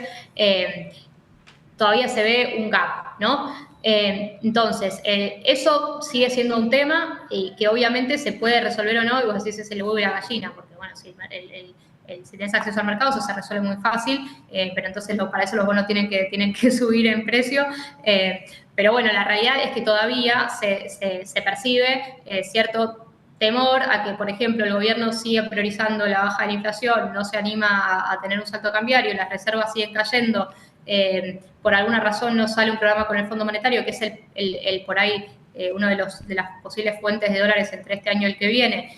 todavía se ve un gap, ¿no? Entonces, eso sigue siendo un tema y que obviamente se puede resolver o no, y vos decís, es el huevo y la gallina, porque, bueno, si tenés acceso al mercado, eso se resuelve muy fácil, pero entonces para eso los bonos tienen que subir en precio. Pero bueno, la realidad es que todavía se percibe cierto temor a que, por ejemplo, el gobierno siga priorizando la baja de la inflación, no se anima a tener un salto cambiario, las reservas siguen cayendo, por alguna razón no sale un programa con el Fondo Monetario, que es por ahí uno de las posibles fuentes de dólares entre este año y el que viene.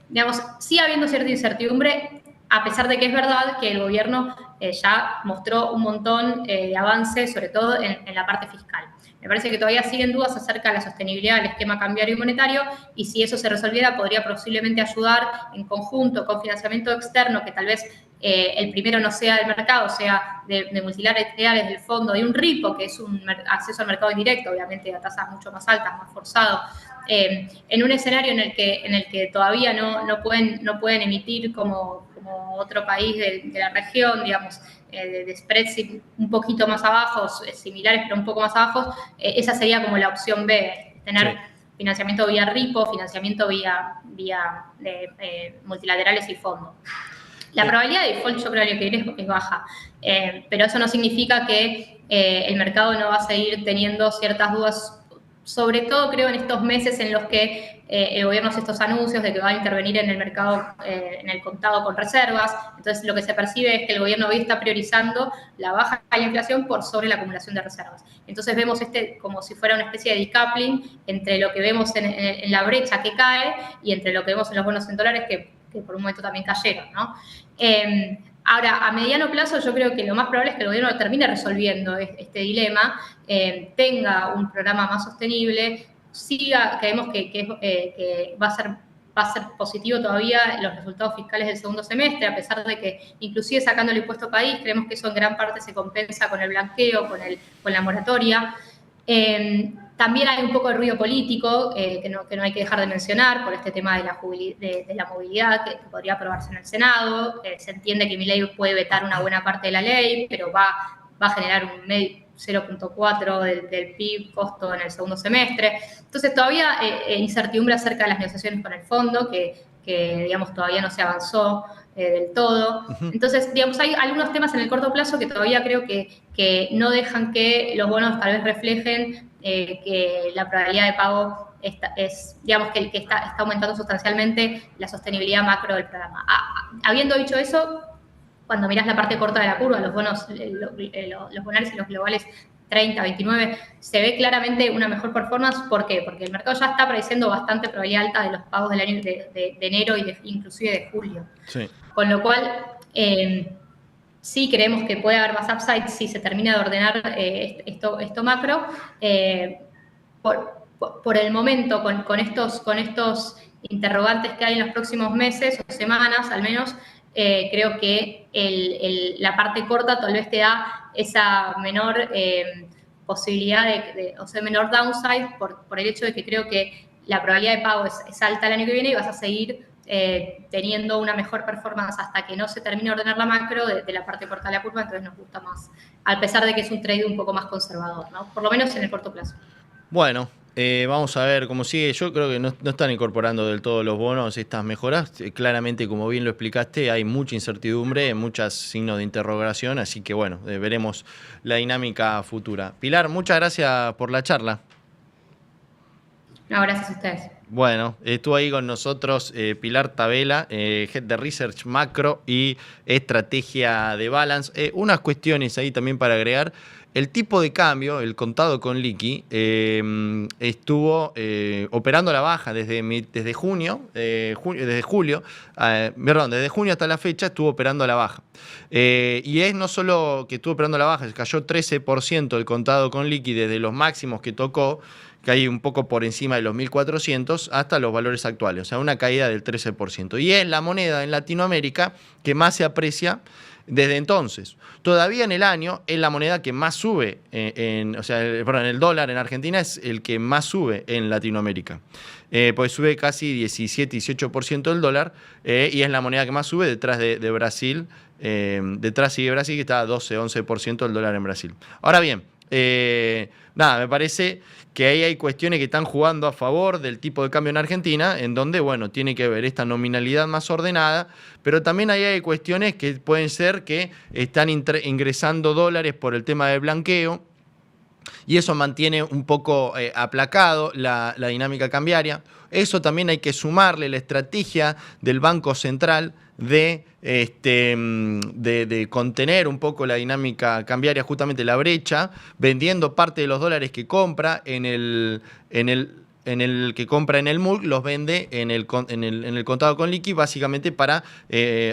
Digamos, sigue habiendo cierta incertidumbre, a pesar de que es verdad que el gobierno ya mostró un montón de avances, sobre todo en la parte fiscal. Me parece que todavía siguen dudas acerca de la sostenibilidad del esquema cambiario y monetario, y si eso se resolviera podría posiblemente ayudar en conjunto con financiamiento externo, que tal vez el primero no sea del mercado, sea de multilaterales del fondo, y un RIPO, que es un acceso al mercado indirecto, obviamente a tasas mucho más altas, más forzado, en un escenario en el que todavía no pueden emitir como otro país de la región, digamos, de spreads un poquito más abajo, similares pero un poco más abajo, esa sería como la opción B, tener financiamiento vía RIPO, financiamiento vía multilaterales y fondos. La probabilidad de default yo creo que es baja, pero eso no significa que el mercado no va a seguir teniendo ciertas dudas, sobre todo creo en estos meses en los que el gobierno hace estos anuncios de que va a intervenir en el mercado, en el contado con reservas. Entonces lo que se percibe es que el gobierno hoy está priorizando la baja de la inflación por sobre la acumulación de reservas. Entonces vemos como si fuera una especie de decoupling entre lo que vemos en la brecha que cae y entre lo que vemos en los bonos en dólares que por un momento también cayeron, ¿no? Ahora, a mediano plazo yo creo que lo más probable es que el gobierno termine resolviendo este dilema, tenga un programa más sostenible, creemos que va a ser positivo todavía los resultados fiscales del segundo semestre, a pesar de que inclusive sacando el impuesto país, creemos que eso en gran parte se compensa con el blanqueo, con la moratoria. También hay un poco de ruido político que no hay que dejar de mencionar por este tema de la movilidad que podría aprobarse en el Senado. Se entiende que Milei puede vetar una buena parte de la ley, pero va a generar un 0.4 del PIB costo en el segundo semestre. Entonces todavía incertidumbre acerca de las negociaciones con el fondo, que digamos, todavía no se avanzó del todo. Entonces, digamos, hay algunos temas en el corto plazo que todavía creo que no dejan que los bonos tal vez reflejen que la probabilidad de pago digamos, que está aumentando sustancialmente la sostenibilidad macro del programa. Habiendo dicho eso, cuando mirás la parte corta de la curva, los bonos, los bonales y los globales 30, 29, se ve claramente una mejor performance. ¿Por qué? Porque el mercado ya está prediciendo bastante probabilidad alta de los pagos del año de enero y inclusive de julio. Sí. Con lo cual, sí creemos que puede haber más upside si se termina de ordenar esto macro. Por el momento, con estos interrogantes que hay en los próximos meses o semanas, al menos, creo que la parte corta tal vez te da esa menor posibilidad o sea, menor downside por el hecho de que creo que la probabilidad de pago es alta el año que viene y vas a seguir teniendo una mejor performance hasta que no se termine de ordenar la macro de la parte corta de la curva. Entonces nos gusta más, a pesar de que es un trade un poco más conservador, ¿no? Por lo menos en el corto plazo. Bueno, vamos a ver cómo sigue. Yo creo que no están incorporando del todo los bonos estas mejoras. Claramente, como bien lo explicaste, hay mucha incertidumbre, muchos signos de interrogación, así que bueno, veremos la dinámica futura. Pilar, muchas gracias por la charla. No, gracias a ustedes. Bueno, estuvo ahí con nosotros Pilar Tabela, Head de Research Macro y Estrategia de Balance. Unas cuestiones ahí también para agregar. El tipo de cambio, el contado con liqui, estuvo operando a la baja desde junio hasta la fecha estuvo operando a la baja. Y es no solo que estuvo operando a la baja, cayó 13% el contado con liqui desde los máximos que tocó, que hay un poco por encima de los 1.400 hasta los valores actuales, o sea, una caída del 13%. Y es la moneda en Latinoamérica que más se aprecia desde entonces. Todavía en el año es la moneda que más sube, el dólar en Argentina es el que más sube en Latinoamérica. Pues sube casi 17-18% el dólar y es la moneda que más sube detrás de Brasil. Detrás sigue Brasil, que está a 12-11% el dólar en Brasil. Ahora bien, me parece que ahí hay cuestiones que están jugando a favor del tipo de cambio en Argentina, en donde, bueno, tiene que ver esta nominalidad más ordenada, pero también ahí hay cuestiones que pueden ser que están ingresando dólares por el tema del blanqueo, y eso mantiene un poco aplacado la dinámica cambiaria. Eso también hay que sumarle la estrategia del Banco Central de contener un poco la dinámica cambiaria, justamente la brecha, vendiendo parte de los dólares que compra en en el que compra en el MULC los vende en el contado con liqui, básicamente para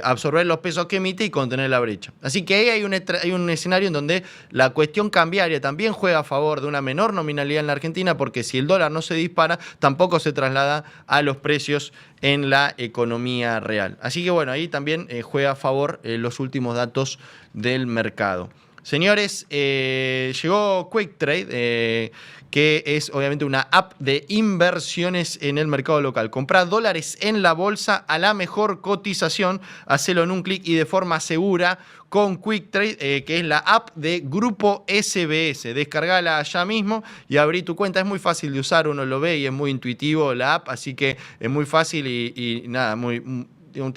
absorber los pesos que emite y contener la brecha. Así que ahí hay un escenario en donde la cuestión cambiaria también juega a favor de una menor nominalidad en la Argentina, porque si el dólar no se dispara, tampoco se traslada a los precios en la economía real. Así que bueno, ahí también juega a favor los últimos datos del mercado. Señores, llegó QuickTrade, que es obviamente una app de inversiones en el mercado local. Comprá dólares en la bolsa a la mejor cotización, hacelo en un clic y de forma segura con QuickTrade, que es la app de Grupo SBS. Descargala ya mismo y abrí tu cuenta. Es muy fácil de usar, uno lo ve y es muy intuitivo la app, así que es muy fácil y nada,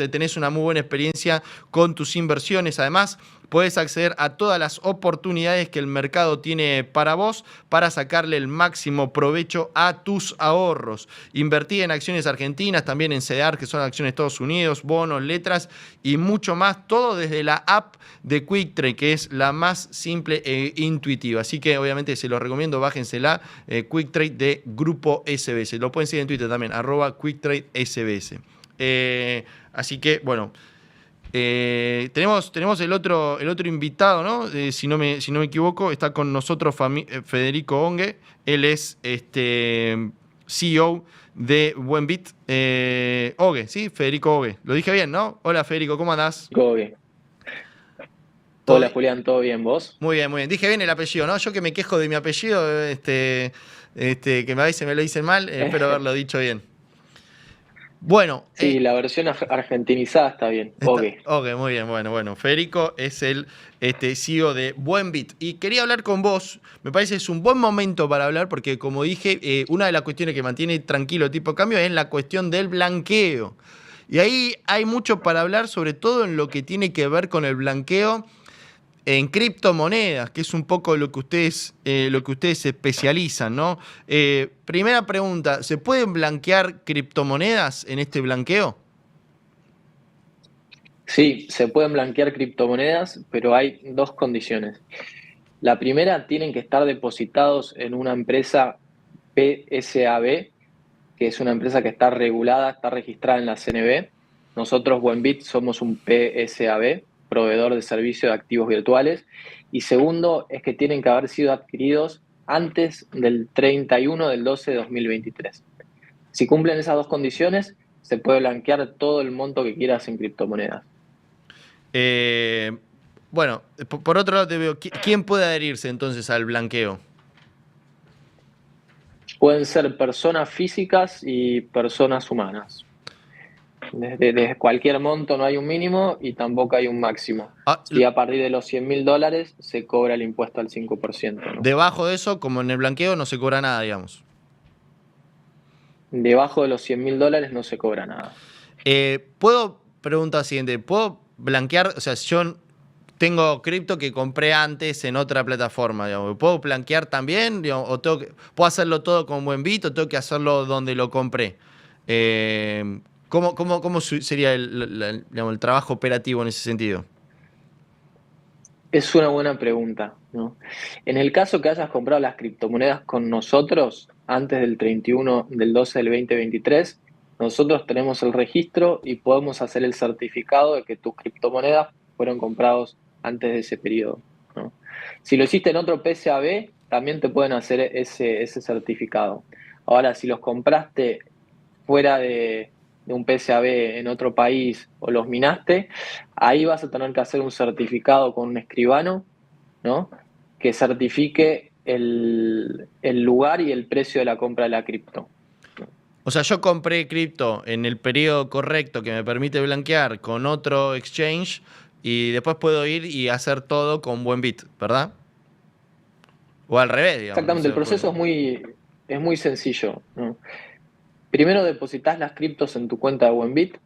tenés una muy buena experiencia con tus inversiones. Además, puedes acceder a todas las oportunidades que el mercado tiene para vos para sacarle el máximo provecho a tus ahorros. Invertí en acciones argentinas, también en CEDAR, que son acciones de Estados Unidos, bonos, letras y mucho más. Todo desde la app de QuickTrade, que es la más simple e intuitiva. Así que obviamente se los recomiendo, bájensela, QuickTrade de Grupo SBS. Lo pueden seguir en Twitter también, @QuickTradeSBS. Así que, bueno, tenemos el otro invitado, ¿no? Si no me equivoco, está con nosotros Federico Ongue. Él es CEO de Buenbit. Ogue, ¿sí? Federico Ogue. Lo dije bien, ¿no? Hola, Federico, ¿cómo andás? Todo bien. Hola, Julián, ¿todo bien? ¿Vos? Muy bien, muy bien. Dije bien el apellido, ¿no? Yo que me quejo de mi apellido, que a veces me lo dicen mal, espero haberlo dicho bien. Bueno. Sí, la versión argentinizada está bien. Ogue. Ogue, muy bien. Bueno. Federico es el CEO de Buenbit. Y quería hablar con vos. Me parece que es un buen momento para hablar porque, como dije, una de las cuestiones que mantiene tranquilo el tipo de cambio es la cuestión del blanqueo. Y ahí hay mucho para hablar, sobre todo en lo que tiene que ver con el blanqueo en criptomonedas, que es un poco lo que ustedes se especializan, ¿no? Primera pregunta, ¿se pueden blanquear criptomonedas en este blanqueo? Sí, se pueden blanquear criptomonedas, pero hay dos condiciones. La primera, tienen que estar depositados en una empresa PSAB, que es una empresa que está regulada, está registrada en la CNB. Nosotros, Buenbit, somos un PSAB, proveedor de servicio de activos virtuales. Y segundo, es que tienen que haber sido adquiridos antes del 31/12/2023. Si cumplen esas dos condiciones, se puede blanquear todo el monto que quieras en criptomonedas. Bueno, por otro lado te veo, ¿quién puede adherirse entonces al blanqueo? Pueden ser personas físicas y personas humanas. Desde cualquier monto no hay un mínimo y tampoco hay un máximo. Y a partir de los $100.000 se cobra el impuesto al 5%, ¿no? Debajo de eso, como en el blanqueo, no se cobra nada, digamos. Debajo de los $100.000 no se cobra nada. Pregunta siguiente, ¿puedo blanquear? O sea, si yo tengo cripto que compré antes en otra plataforma, digamos, ¿puedo blanquear también? Digamos, o ¿puedo hacerlo todo con Buenbit o tengo que hacerlo donde lo compré? ¿Cómo sería el trabajo operativo en ese sentido? Es una buena pregunta, ¿no? En el caso que hayas comprado las criptomonedas con nosotros antes del 31/12/2023, nosotros tenemos el registro y podemos hacer el certificado de que tus criptomonedas fueron comprados antes de ese periodo, ¿no? Si lo hiciste en otro PSAB, también te pueden hacer ese certificado. Ahora, si los compraste fuera de un PSAB en otro país o los minaste, ahí vas a tener que hacer un certificado con un escribano, ¿no? Que certifique el lugar y el precio de la compra de la cripto. O sea, yo compré cripto en el periodo correcto que me permite blanquear con otro exchange y después puedo ir y hacer todo con Buenbit, ¿verdad? O al revés, digamos. Exactamente, el proceso es muy sencillo, ¿no? Primero depositas las criptos en tu cuenta de Buenbit,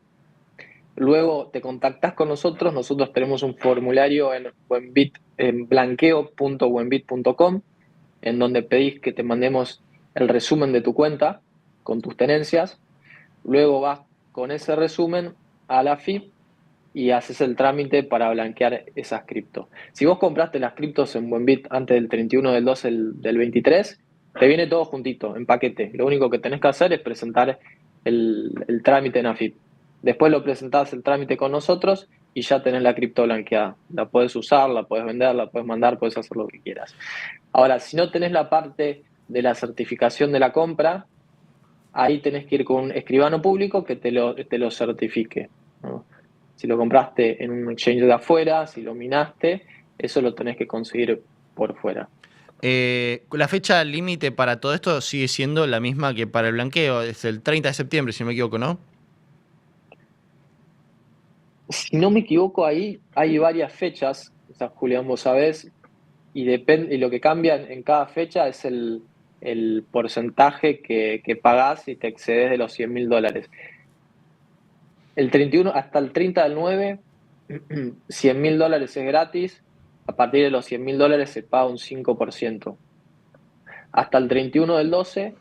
luego te contactás con nosotros. Nosotros tenemos un formulario en Buenbit, en blanqueo.buenbit.com, en donde pedís que te mandemos el resumen de tu cuenta con tus tenencias. Luego vas con ese resumen a la FIP y haces el trámite para blanquear esas criptos. Si vos compraste las criptos en Buenbit antes del 31/12/23, te viene todo juntito, en paquete. Lo único que tenés que hacer es presentar el trámite en AFIP. Después lo presentás el trámite con nosotros y ya tenés la cripto blanqueada. La podés usar, la podés vender, la podés mandar, podés hacer lo que quieras. Ahora, si no tenés la parte de la certificación de la compra, ahí tenés que ir con un escribano público que te lo certifique, ¿no? Si lo compraste en un exchange de afuera, si lo minaste, eso lo tenés que conseguir por fuera. La fecha límite para todo esto sigue siendo la misma que para el blanqueo, es el 30 de septiembre, si no me equivoco, ¿no? Si no me equivoco, ahí hay varias fechas, o sea, Julián, vos sabés, y lo que cambia en cada fecha es el porcentaje que pagás si te excedes de los $100.000. El 31, hasta el 30 del 9, $100.000 es gratis. A partir de los $100.000 se paga un 5%. Hasta el 31 del 12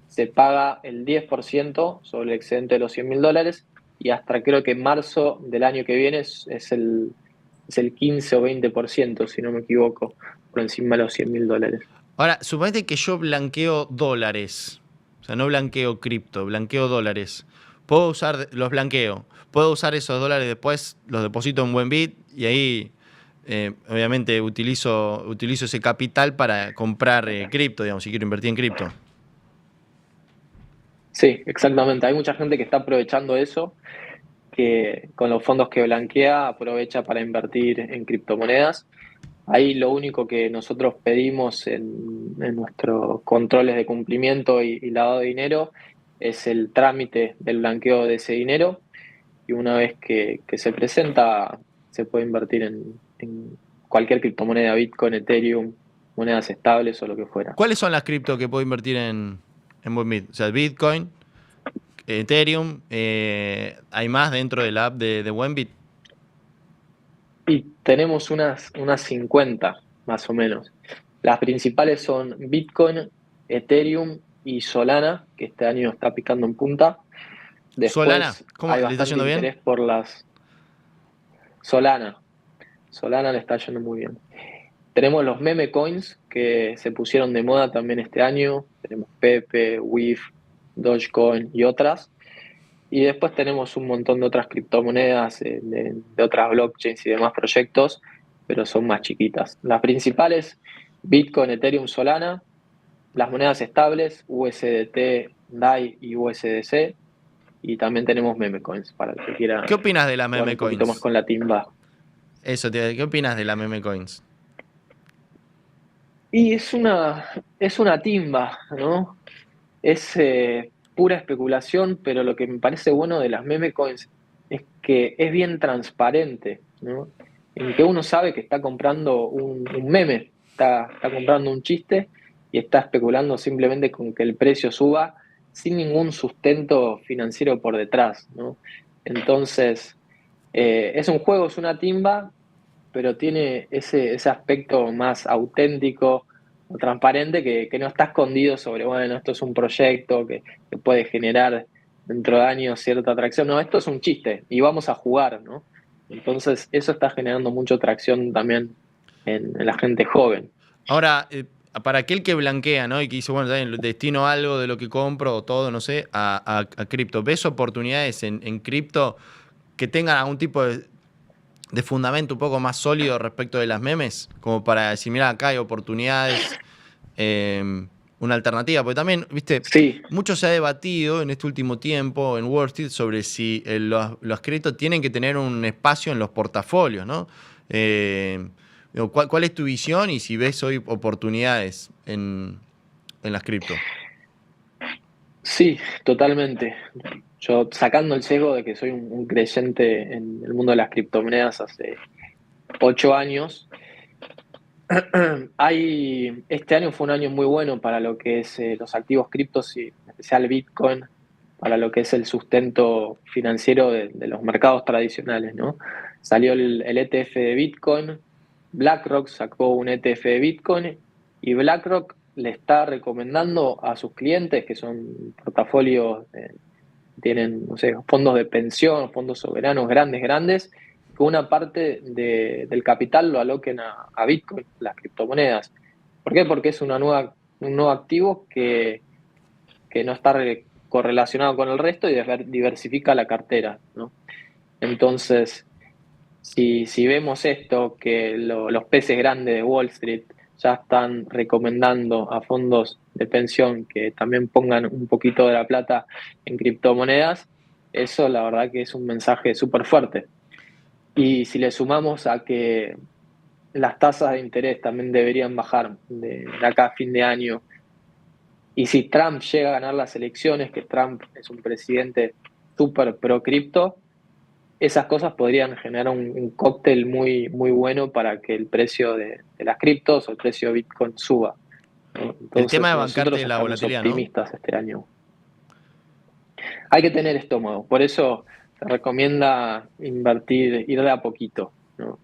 se paga el 10% sobre el excedente de los $100.000 y hasta creo que marzo del año que viene es el 15 o 20%, si no me equivoco, por encima de los $100.000. Ahora, suponete que yo blanqueo dólares, o sea, no blanqueo cripto, blanqueo dólares. Puedo usar, los blanqueo, puedo usar esos dólares después, los deposito en Buenbit y ahí obviamente utilizo ese capital para comprar cripto, digamos, si quiero invertir en cripto. Sí, exactamente. Hay mucha gente que está aprovechando eso, que con los fondos que blanquea aprovecha para invertir en criptomonedas. Ahí lo único que nosotros pedimos en nuestros controles de cumplimiento y lavado de dinero es el trámite del blanqueo de ese dinero y una vez que se presenta se puede invertir en cualquier criptomoneda, Bitcoin, Ethereum, monedas estables o lo que fuera. ¿Cuáles son las cripto que puedo invertir en Buenbit? O sea, Bitcoin, Ethereum, ¿hay más dentro de la app de Buenbit? Y tenemos unas 50, más o menos. Las principales son Bitcoin, Ethereum y Solana, que este año está picando en punta. Después Solana, ¿cómo? hay ¿Le está bastante yendo bien? interés por las... Solana le está yendo muy bien. Tenemos los meme coins que se pusieron de moda también este año. Tenemos Pepe, WIF, Dogecoin y otras. Y después tenemos un montón de otras criptomonedas, de otras blockchains y demás proyectos, pero son más chiquitas. Las principales, Bitcoin, Ethereum, Solana. Las monedas estables, USDT, DAI y USDC. Y también tenemos meme coins para el que quiera. ¿Qué opinas de las jugar meme un poquito más coins? con la timba. Eso, ¿qué opinas de las meme coins? Y es una timba, ¿no? Es pura especulación, pero lo que me parece bueno de las meme coins es que es bien transparente, ¿no? En que uno sabe que está comprando un meme, está comprando un chiste y está especulando simplemente con que el precio suba sin ningún sustento financiero por detrás, ¿no? Entonces, es un juego, es una timba, pero tiene ese aspecto más auténtico o transparente que no está escondido sobre, bueno, esto es un proyecto que puede generar dentro de años cierta atracción. No, esto es un chiste y vamos a jugar, ¿no? Entonces, eso está generando mucha atracción también en la gente joven. Ahora, para aquel que blanquea, ¿no? Y que dice, bueno, también destino algo de lo que compro o todo, no sé, a cripto. ¿Ves oportunidades en cripto que tengan algún tipo de fundamento un poco más sólido respecto de las memes? Como para decir, mira, acá hay oportunidades, una alternativa. Porque también, viste, Sí. mucho se ha debatido en este último tiempo en Wall Street sobre si los criptos tienen que tener un espacio en los portafolios, ¿no? ¿Cuál es tu visión y si ves hoy oportunidades en las cripto? Sí, totalmente. Yo, sacando el sesgo de que soy un creyente en el mundo de las criptomonedas hace 8 años, este año fue un año muy bueno para lo que es los activos criptos y en especial Bitcoin, para lo que es el sustento financiero de los mercados tradicionales, ¿no? Salió el ETF de Bitcoin, BlackRock sacó un ETF de Bitcoin y BlackRock le está recomendando a sus clientes, que son portafolios, tienen, no sé, fondos de pensión, fondos soberanos grandes, que una parte del capital lo aloquen a Bitcoin, las criptomonedas. ¿Por qué? Porque es una nueva un nuevo activo que no está correlacionado con el resto y diversifica la cartera, ¿no? Entonces, si vemos esto, que los peces grandes de Wall Street ya están recomendando a fondos de pensión que también pongan un poquito de la plata en criptomonedas, eso la verdad que es un mensaje súper fuerte. Y si le sumamos a que las tasas de interés también deberían bajar de acá a fin de año, y si Trump llega a ganar las elecciones, que Trump es un presidente súper pro cripto, esas cosas podrían generar un cóctel muy, muy bueno para que el precio de las criptos o el precio de Bitcoin suba, ¿no? Entonces, el tema de bancarte nosotros la estamos volatilidad, ¿no? optimistas este año. Hay que tener estómago, por eso se recomienda invertir, ir de a poquito, ¿no?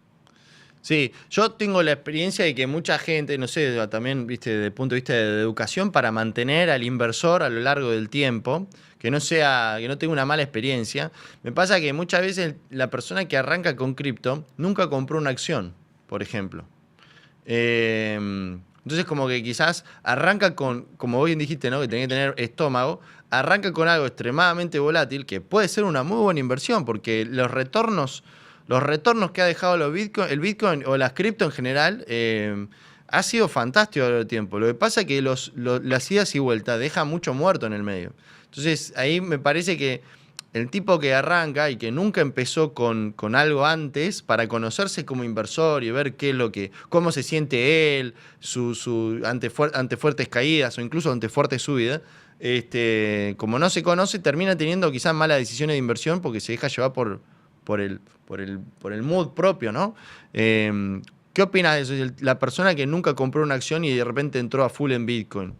Sí, yo tengo la experiencia de que mucha gente, no sé, también, viste, desde el punto de vista de educación, para mantener al inversor a lo largo del tiempo, que no tenga una mala experiencia, me pasa que muchas veces la persona que arranca con cripto nunca compró una acción, por ejemplo. Entonces como que quizás arranca con, como bien dijiste, ¿no? Que tenés que tener estómago, arranca con algo extremadamente volátil, que puede ser una muy buena inversión, porque los retornos que ha dejado el Bitcoin o las cripto en general, ha sido fantástico a lo largo del tiempo. Lo que pasa es que las idas y vueltas dejan mucho muerto en el medio. Entonces ahí me parece que el tipo que arranca y que nunca empezó con algo antes para conocerse como inversor y ver cómo se siente él, ante fuertes caídas o incluso ante fuertes subidas, como no se conoce, termina teniendo quizás malas decisiones de inversión porque se deja llevar por el mood propio, ¿no? ¿Qué opinas de eso? La persona que nunca compró una acción y de repente entró a full en Bitcoin.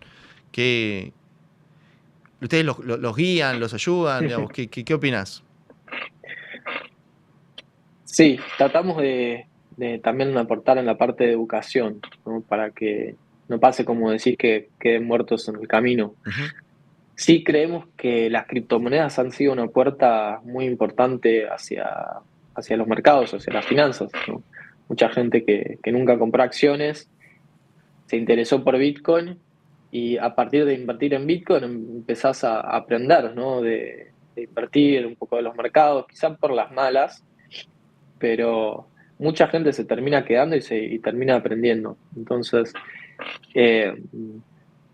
¿Ustedes los guían, los ayudan? Digamos, ¿qué opinas? Sí, tratamos de también aportar en la parte de educación, ¿no? Para que no pase como decís, que queden muertos en el camino. Uh-huh. Sí creemos que las criptomonedas han sido una puerta muy importante hacia los mercados, hacia las finanzas, ¿no? Mucha gente que nunca compró acciones se interesó por Bitcoin y a partir de invertir en Bitcoin empezás a aprender, ¿no? De invertir un poco de los mercados, quizás por las malas, pero mucha gente se termina quedando y termina aprendiendo. Entonces,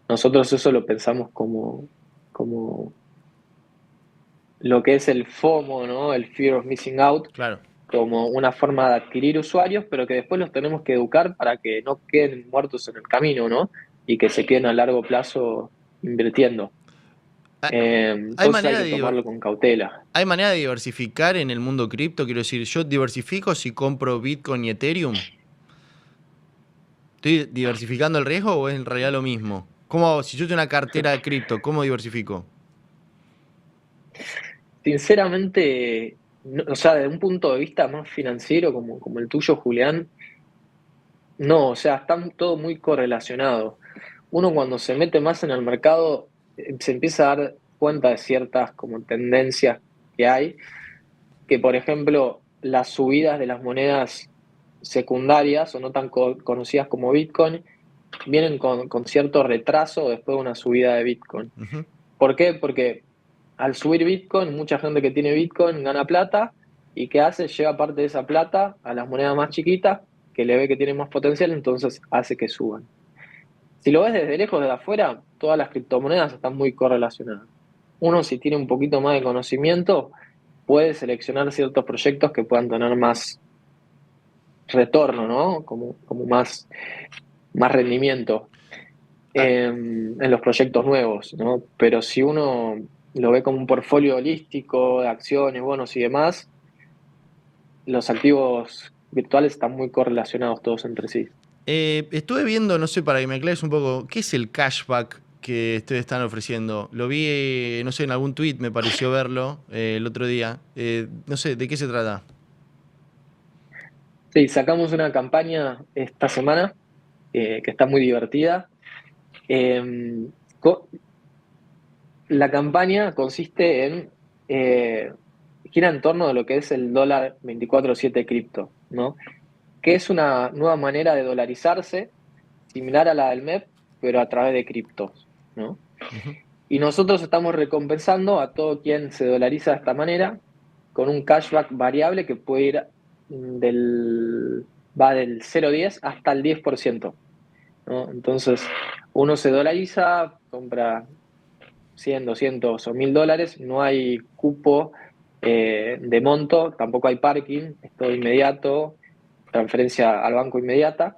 nosotros eso lo pensamos como lo que es el FOMO, ¿no? El Fear of Missing Out, Claro. como una forma de adquirir usuarios, pero que después los tenemos que educar para que no queden muertos en el camino, ¿no? Y que se queden a largo plazo invirtiendo. Entonces hay que tomarlo con cautela. ¿Hay manera de diversificar en el mundo cripto? Quiero decir, ¿yo diversifico si compro Bitcoin y Ethereum? ¿Estoy diversificando el riesgo o es en realidad lo mismo? Si yo tengo una cartera de cripto, ¿cómo diversifico? Sinceramente, no, o sea, desde un punto de vista más financiero como el tuyo, Julián, no, o sea, están todo muy correlacionado. Uno cuando se mete más en el mercado se empieza a dar cuenta de ciertas como tendencias que hay, que por ejemplo las subidas de las monedas secundarias o no tan conocidas como Bitcoin vienen con cierto retraso después de una subida de Bitcoin. Uh-huh. ¿Por qué? Porque al subir Bitcoin, mucha gente que tiene Bitcoin gana plata y ¿qué hace? Lleva parte de esa plata a las monedas más chiquitas que le ve que tienen más potencial, entonces hace que suban. Si lo ves desde lejos, desde afuera, todas las criptomonedas están muy correlacionadas. Uno, si tiene un poquito más de conocimiento, puede seleccionar ciertos proyectos que puedan tener más retorno, ¿no? Como más rendimiento en los proyectos nuevos, ¿no? Pero si uno lo ve como un portfolio holístico de acciones, bonos y demás, los activos virtuales están muy correlacionados todos entre sí. Estuve viendo, no sé, para que me aclares un poco, ¿qué es el cashback que ustedes están ofreciendo? Lo vi, no sé, en algún tweet me pareció verlo el otro día. No sé, ¿de qué se trata? Sí, sacamos una campaña esta semana que está muy divertida. La campaña consiste en gira en torno de lo que es el dólar 24/7 cripto, ¿no? Que es una nueva manera de dolarizarse, similar a la del MEP, pero a través de criptos, ¿no? Ujú. Y nosotros estamos recompensando a todo quien se dolariza de esta manera con un cashback variable que puede ir va del 0,10 hasta el 10%, ¿no? Entonces, uno se dolariza, compra 100, 200 o $1.000, no hay cupo de monto, tampoco hay parking, es todo inmediato, transferencia al banco inmediata,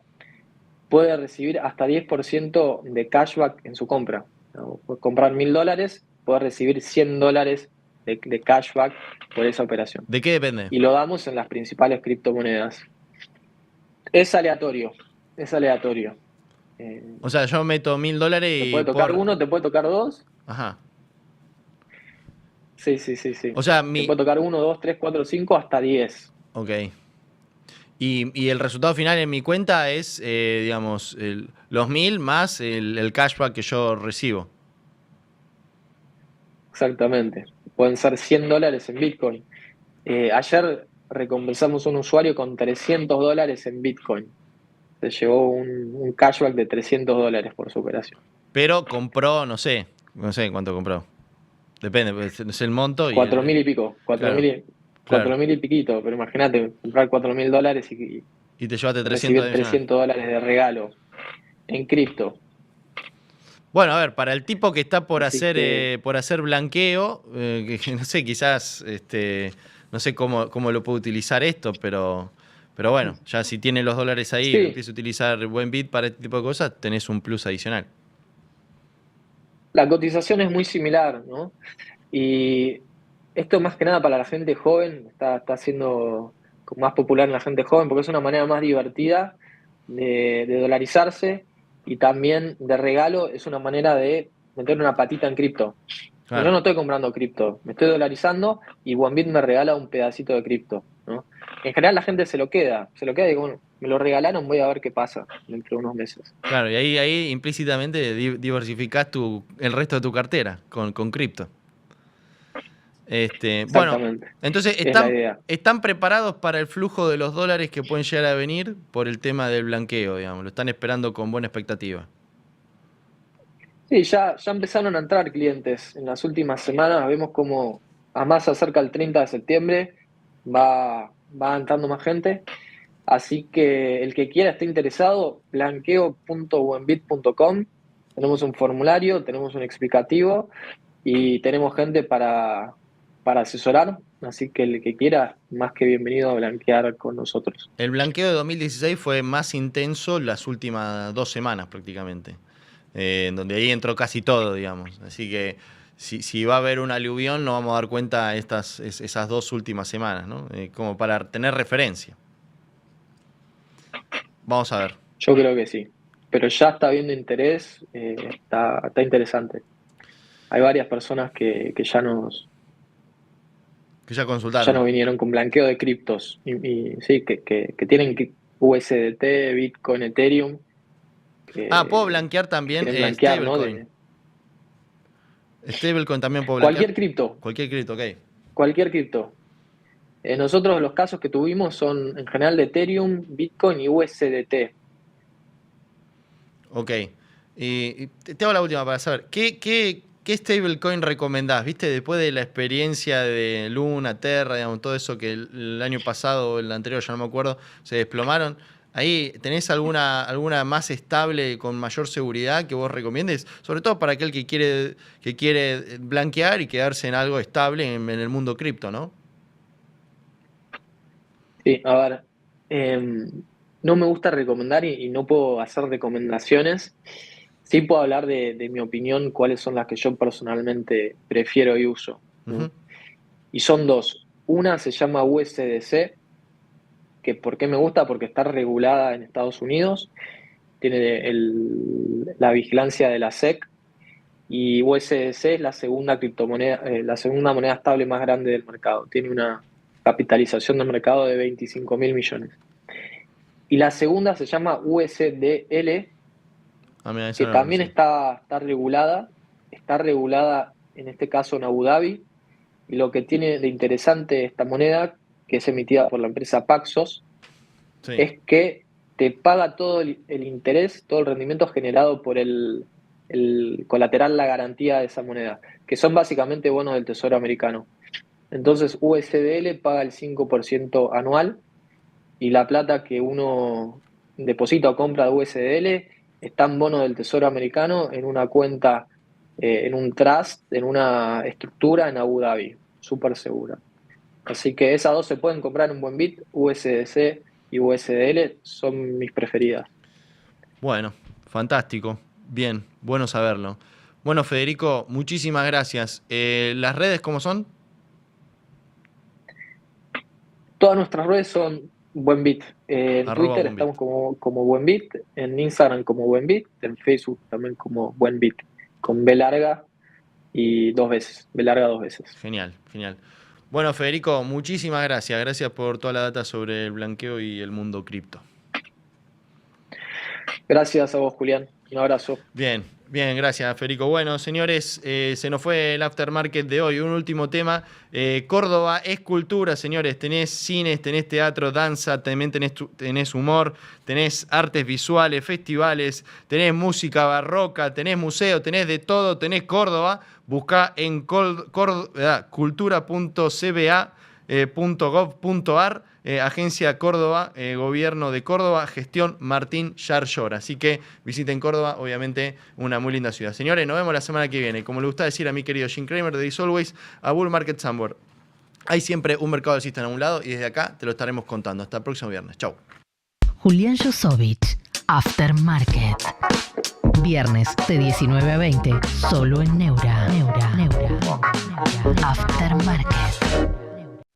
puede recibir hasta 10% de cashback en su compra, ¿no? Puede comprar $1.000, puede recibir $100 de cashback por esa operación. ¿De qué depende? Y lo damos en las principales criptomonedas. Es aleatorio, es aleatorio. O sea, yo meto $1.000 Te y puede tocar uno, te puede tocar dos. Ajá. Sí, sí, sí, sí. O sea, Te puede tocar 1, 2, 3, 4, 5, hasta 10. Ok. Y el resultado final en mi cuenta es, digamos, los 1.000 más el cashback que yo recibo. Exactamente. Pueden ser $100 en Bitcoin. Ayer recompensamos a un usuario con $300 en Bitcoin. Se llevó un cashback de $300 por su operación. Pero compró, no sé cuánto compró. Depende, pues, es el monto y 4.000 y pico. Claro, 4.000 claro. y piquito. Pero imagínate, comprar $4.000 y Y te llevaste 300 recibir adicional. $300 de regalo en cripto. Bueno, a ver, para el tipo que está por Así hacer que- por hacer blanqueo, que no sé, quizás, no sé cómo lo puedo utilizar esto, pero bueno, ya si tiene los dólares ahí y Sí, empieza a utilizar Buenbit para este tipo de cosas, tenés un plus adicional. la cotización es muy similar, ¿no? Y esto más que nada para la gente joven, está siendo más popular en la gente joven porque es una manera más divertida de dolarizarse, y también de regalo es una manera de meter una patita en cripto. Yo Claro, no estoy comprando cripto, me estoy dolarizando y OneBit me regala un pedacito de cripto, ¿no? En general la gente se lo queda y digo, bueno, me lo regalaron, voy a ver qué pasa dentro de unos meses. claro, y ahí implícitamente diversificás el resto de tu cartera con cripto. Bueno, Exactamente, entonces es la idea. están preparados para el flujo de los dólares que pueden llegar a venir por el tema del blanqueo, digamos. Lo están esperando con buena expectativa. Sí, ya empezaron a entrar clientes en las últimas semanas. Vemos como a más se acerca el 30 de septiembre, va entrando más gente. Así que el que quiera, esté interesado, blanqueo.buenbit.com. Tenemos un formulario, tenemos un explicativo y tenemos gente para asesorar. Así que el que quiera, más que bienvenido a blanquear con nosotros. El blanqueo de 2016 fue más intenso las últimas 2 semanas prácticamente, en donde ahí entró casi todo, digamos. Así que si va a haber un aluvión, nos vamos a dar cuenta esas 2 últimas semanas, ¿no? Como para tener referencia. Vamos a ver. Yo creo que sí. Pero ya está habiendo interés, está interesante. Hay varias personas que ya Que ya nos consultaron. vinieron con blanqueo de criptos. Y sí, que tienen USDT, Bitcoin, Ethereum, Puedo blanquear que también quieren blanquear, ¿no? stablecoin. Stablecoin también puedo blanquear. Cualquier cripto, Cualquier cripto, ok. cualquier cripto. Nosotros los casos que tuvimos son en general de Ethereum, Bitcoin y USDT. Ok. Y te hago la última para saber. ¿Qué stablecoin recomendás? ¿Viste? Después de la experiencia de Luna, Terra, digamos, todo eso que el año pasado o el anterior, ya no me acuerdo, se desplomaron. Ahí, ¿tenés alguna más estable con mayor seguridad que vos recomiendes? Sobre todo para aquel que quiere blanquear y quedarse en algo estable en el mundo cripto, ¿no? Sí, a ver, no me gusta recomendar y no puedo hacer recomendaciones. Sí puedo hablar de mi opinión, cuáles son las que yo personalmente prefiero y uso, Ujú. ¿no? Y son dos. Una se llama USDC, que ¿por qué me gusta? Porque está regulada en Estados Unidos, tiene la vigilancia de la SEC, y USDC es la segunda criptomoneda, la segunda moneda estable más grande del mercado. Tiene una capitalización de mercado de 25.000 millones. Y la segunda se llama USDL, Mira, eso que no lo también conocí. está regulada en este caso en Abu Dhabi, y lo que tiene de interesante esta moneda, que es emitida por la empresa Paxos, Sí. es que te paga todo el interés, todo el rendimiento generado por el colateral, la garantía de esa moneda, que son básicamente bonos del Tesoro americano. Entonces USDL paga el 5% anual y la plata que uno deposita o compra de USDL está en bonos del Tesoro americano en una cuenta, en un trust, en una estructura en Abu Dhabi, súper segura. Así que esas dos se pueden comprar en Buenbit, USDC y USDL son mis preferidas. Bueno, fantástico. Bien, bueno saberlo. Bueno, Federico, muchísimas gracias. ¿Las redes cómo son? Todas nuestras redes son Buenbit. En Arroba Twitter Buenbit. estamos como Buenbit, en Instagram como Buenbit, en Facebook también como Buenbit, con B larga y 2 veces, B larga 2 veces. Genial, genial. Bueno, Federico, muchísimas gracias. Gracias por toda la data sobre el blanqueo y el mundo cripto. Gracias a vos, Julián. Un abrazo. Bien, bien, gracias, Federico. Bueno, señores, se nos fue el aftermarket de hoy. Un último tema. Córdoba es cultura, señores. Tenés cines, tenés teatro, danza, también tenés humor, tenés artes visuales, festivales, tenés música barroca, tenés museo, tenés de todo, tenés Córdoba. Buscá en cultura.cba.gov.ar. Agencia Córdoba, Gobierno de Córdoba, Gestión Martín Yarlor. Así que visiten Córdoba, obviamente una muy linda ciudad. Señores, nos vemos la semana que viene. Como le gusta decir a mi querido Jim Cramer de This Always, a Bull Market Somewhere. Hay siempre un mercado alcista en un lado y desde acá te lo estaremos contando. Hasta el próximo viernes. Chau. Julián Josovich, Aftermarket. Viernes de 19 a 20, solo en Neura. Aftermarket.